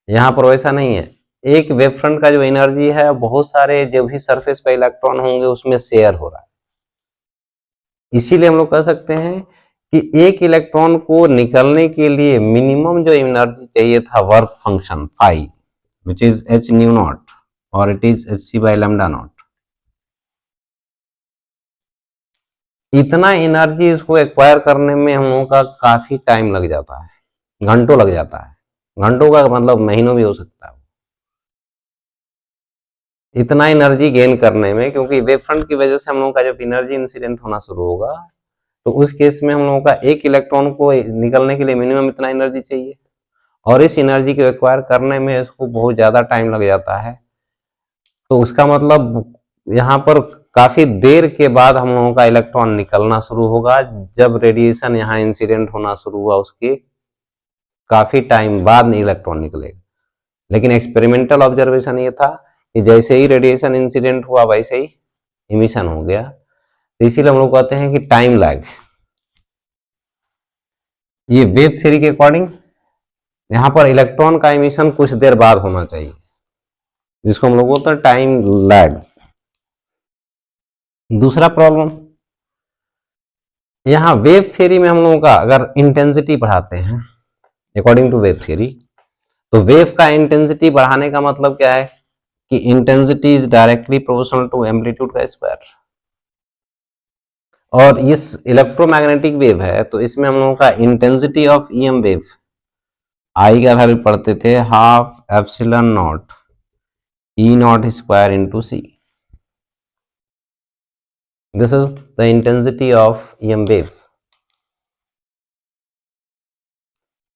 यहाँ पर वैसा नहीं है, एक वेव फ्रंट का जो एनर्जी है बहुत सारे जो भी सरफेस पे इलेक्ट्रॉन होंगे उसमें शेयर हो रहा है। इसीलिए हम लोग कह सकते हैं कि एक इलेक्ट्रॉन को निकलने के लिए मिनिमम जो एनर्जी चाहिए था work function phi, which is h nu naught or it is hc by lambda naught, इतना एनर्जी इसको एक्वायर करने में हम लोगों का काफी टाइम लग जाता है, घंटों लग जाता है। घंटों का मतलब महीनों भी हो सकता है इतना एनर्जी गेन करने में, क्योंकि वेव फ्रंट की वजह से हम लोगों का जब एनर्जी इंसिडेंट होना शुरू होगा तो उस केस में हम लोगों का एक इलेक्ट्रॉन को निकलने के लिए मिनिमम इतना एनर्जी चाहिए और इस एनर्जी को एक्वायर करने में इसको बहुत ज्यादा टाइम लग जाता है। तो उसका मतलब यहाँ पर काफी देर के बाद हम लोगों का इलेक्ट्रॉन निकलना शुरू होगा। जब रेडिएशन यहाँ इंसिडेंट होना शुरू हुआ उसके काफी टाइम बाद इलेक्ट्रॉन निकलेगा। लेकिन एक्सपेरिमेंटल ऑब्जर्वेशन ये था कि जैसे ही रेडिएशन इंसिडेंट हुआ वैसे ही इमिशन हो गया। तो इसीलिए हम लोग कहते हैं कि टाइम लैग। ये वेव थ्योरी के अकॉर्डिंग यहाँ पर इलेक्ट्रॉन का इमिशन कुछ देर बाद होना चाहिए, जिसको हम लोग बोलते हैं टाइम लैग। दूसरा प्रॉब्लम, यहाँ वेव थ्योरी में हम लोगों का अगर इंटेंसिटी बढ़ाते हैं अकॉर्डिंग टू वेव थ्योरी, तो वेव का इंटेंसिटी बढ़ाने का मतलब क्या है कि intensity is directly proportional to amplitude का स्क्वायर। और इस इलेक्ट्रोमैग्नेटिक वेव है तो इसमें हम लोगों का intensity of EM wave I का वैल्यू पढ़ते थे half epsilon naught E naught square into C. This is the intensity of EM wave.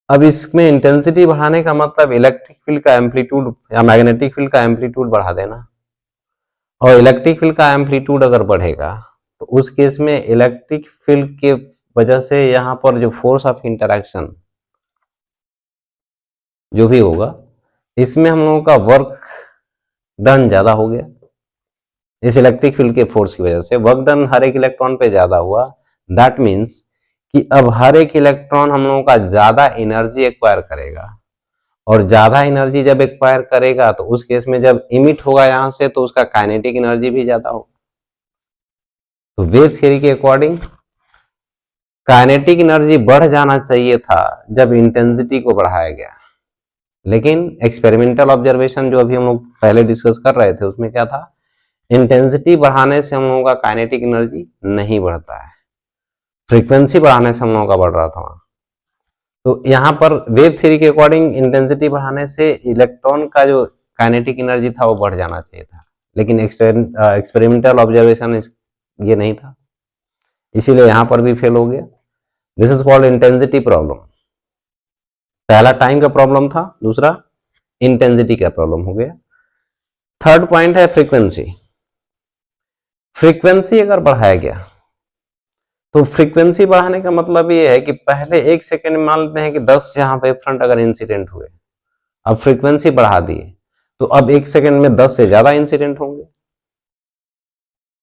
अब इसमें इंटेंसिटी बढ़ाने का मतलब इलेक्ट्रिक फील्ड का एम्पलीट्यूड या मैग्नेटिक फील्ड का एम्पलीट्यूड बढ़ा देना। और इलेक्ट्रिक फील्ड का एम्पलीट्यूड अगर बढ़ेगा तो उस केस में इलेक्ट्रिक फील्ड के वजह से यहाँ पर जो फोर्स ऑफ इंटरैक्शन जो भी होगा इसमें हम लोगों का वर्क डन ज्यादा हो गया। इस इलेक्ट्रिक फील्ड के फोर्स की वजह से वर्क डन हर एक इलेक्ट्रॉन पे ज्यादा हुआ। दैट मीन्स कि अब हर एक इलेक्ट्रॉन हम लोगों का ज्यादा एनर्जी एक्वायर करेगा और ज्यादा एनर्जी जब एक्वायर करेगा तो उस केस में जब इमिट होगा यहां से तो उसका काइनेटिक एनर्जी भी ज्यादा होगा। तो वेव थ्योरी के अकॉर्डिंग काइनेटिक एनर्जी बढ़ जाना चाहिए था जब इंटेंसिटी को बढ़ाया गया। लेकिन एक्सपेरिमेंटल ऑब्जर्वेशन जो अभी हम लोग पहले डिस्कस कर रहे थे उसमें क्या था, इंटेंसिटी बढ़ाने से हम लोगों का काइनेटिक एनर्जी नहीं बढ़ता है, फ्रीक्वेंसी बढ़ाने से हम लोगों का बढ़ रहा था। तो यहाँ पर वेव थ्योरी के अकॉर्डिंग इंटेंसिटी बढ़ाने से इलेक्ट्रॉन का जो काइनेटिक एनर्जी था वो बढ़ जाना चाहिए था, लेकिन एक्सपेरिमेंटल ऑब्जर्वेशन ये नहीं था, इसीलिए यहाँ पर भी फेल हो गया। This is called intensity problem. पहला टाइम का प्रॉब्लम था, दूसरा इंटेंसिटी का प्रॉब्लम हो गया। थर्ड पॉइंट है फ्रीक्वेंसी। फ्रीक्वेंसी अगर बढ़ाया गया तो फ्रीक्वेंसी बढ़ाने का मतलब ये है कि पहले 1 सेकंड में मान लेते हैं कि 10 यहाँ वेव फ्रंट अगर इंसिडेंट हुए, अब फ्रीक्वेंसी बढ़ा दिए तो अब 1 सेकंड में 10 से ज्यादा इंसिडेंट होंगे।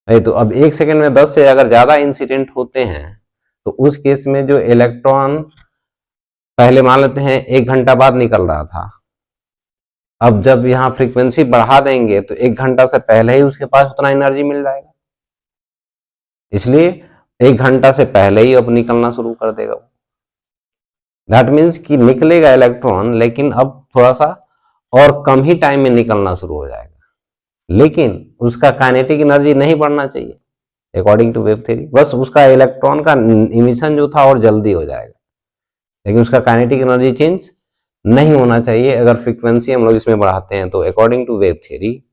तो अब 1 सेकंड में 10 से अगर ज्यादा इंसिडेंट होते हैं तो उस केस में जो इलेक्ट्रॉन पहले मान लेते हैं 1 घंटा बाद निकल रहा था, अब जब यहाँ फ्रीक्वेंसी बढ़ा देंगे तो 1 घंटा से पहले ही उसके पास उतना एनर्जी मिल जाएगा, इसलिए 1 घंटा से पहले ही अब निकलना शुरू कर देगा। दैट मीन्स कि निकलेगा इलेक्ट्रॉन लेकिन अब थोड़ा सा और कम ही टाइम में निकलना शुरू हो जाएगा, लेकिन उसका काइनेटिक एनर्जी नहीं बढ़ना चाहिए अकॉर्डिंग टू वेव थ्योरी, बस उसका इलेक्ट्रॉन का इमिशन जो था और जल्दी हो जाएगा, लेकिन उसका काइनेटिक एनर्जी चेंज नहीं होना चाहिए अगर फ्रीक्वेंसी हम लोग इसमें बढ़ाते हैं तो अकॉर्डिंग टू वेव थ्योरी।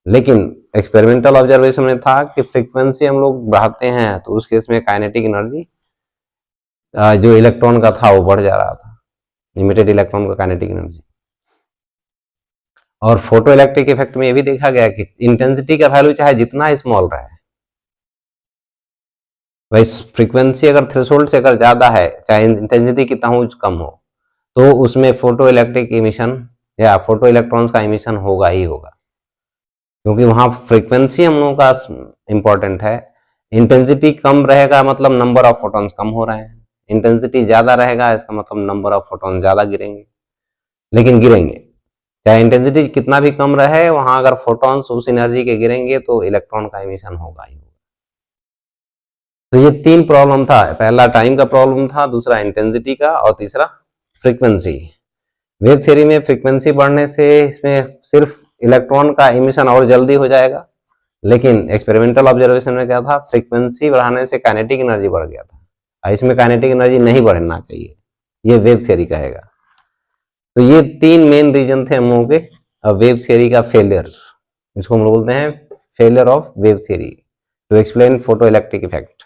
लेकिन एक्सपेरिमेंटल ऑब्जर्वेशन में था कि फ्रीक्वेंसी हम लोग बढ़ाते हैं तो उस केस में काइनेटिक एनर्जी जो इलेक्ट्रॉन का था वो बढ़ जा रहा था, लिमिटेड इलेक्ट्रॉन का काइनेटिक एनर्जी। और फोटो इलेक्ट्रिक इफेक्ट में ये भी देखा गया कि इंटेंसिटी का वैल्यू चाहे जितना स्मॉल रहे, भाई फ्रीक्वेंसी अगर थ्रेशोल्ड से अगर ज्यादा है, चाहे इंटेंसिटी कितना हो कम हो, तो उसमें फोटो इलेक्ट्रिक इमिशन या फोटो इलेक्ट्रॉन्स का इमिशन होगा ही होगा, क्योंकि वहां फ्रीक्वेंसी हम लोगों का इंपॉर्टेंट है। इंटेंसिटी कम रहेगा मतलब नंबर ऑफ फोटॉन्स कम हो रहे हैं, इंटेंसिटी ज्यादा रहेगा इसका मतलब नंबर ऑफ फोटॉन ज्यादा गिरेंगे, लेकिन गिरेंगे चाहे इंटेंसिटी कितना भी कम रहे, वहां अगर फोटॉन्स उस एनर्जी के गिरेंगे तो इलेक्ट्रॉन का इमिशन होगा ही होगा। तो ये 3 प्रॉब्लम था, पहला टाइम का प्रॉब्लम था, दूसरा इंटेंसिटी का और तीसरा फ्रीक्वेंसी। वेव थ्योरी में फ्रीक्वेंसी बढ़ने से इसमें सिर्फ इलेक्ट्रॉन का इमिशन और जल्दी हो जाएगा, लेकिन एक्सपेरिमेंटल ऑब्जर्वेशन में क्या था, फ्रीक्वेंसी बढ़ाने से काइनेटिक एनर्जी बढ़ गया था, इसमें काइनेटिक एनर्जी नहीं बढ़ना चाहिए, ये वेव थ्योरी कहेगा। तो ये 3 मेन रीजन थे हम लोगों के वेव थ्योरी का फेलियर, इसको हम लोग बोलते हैं failure of wave theory to explain photo electric effect.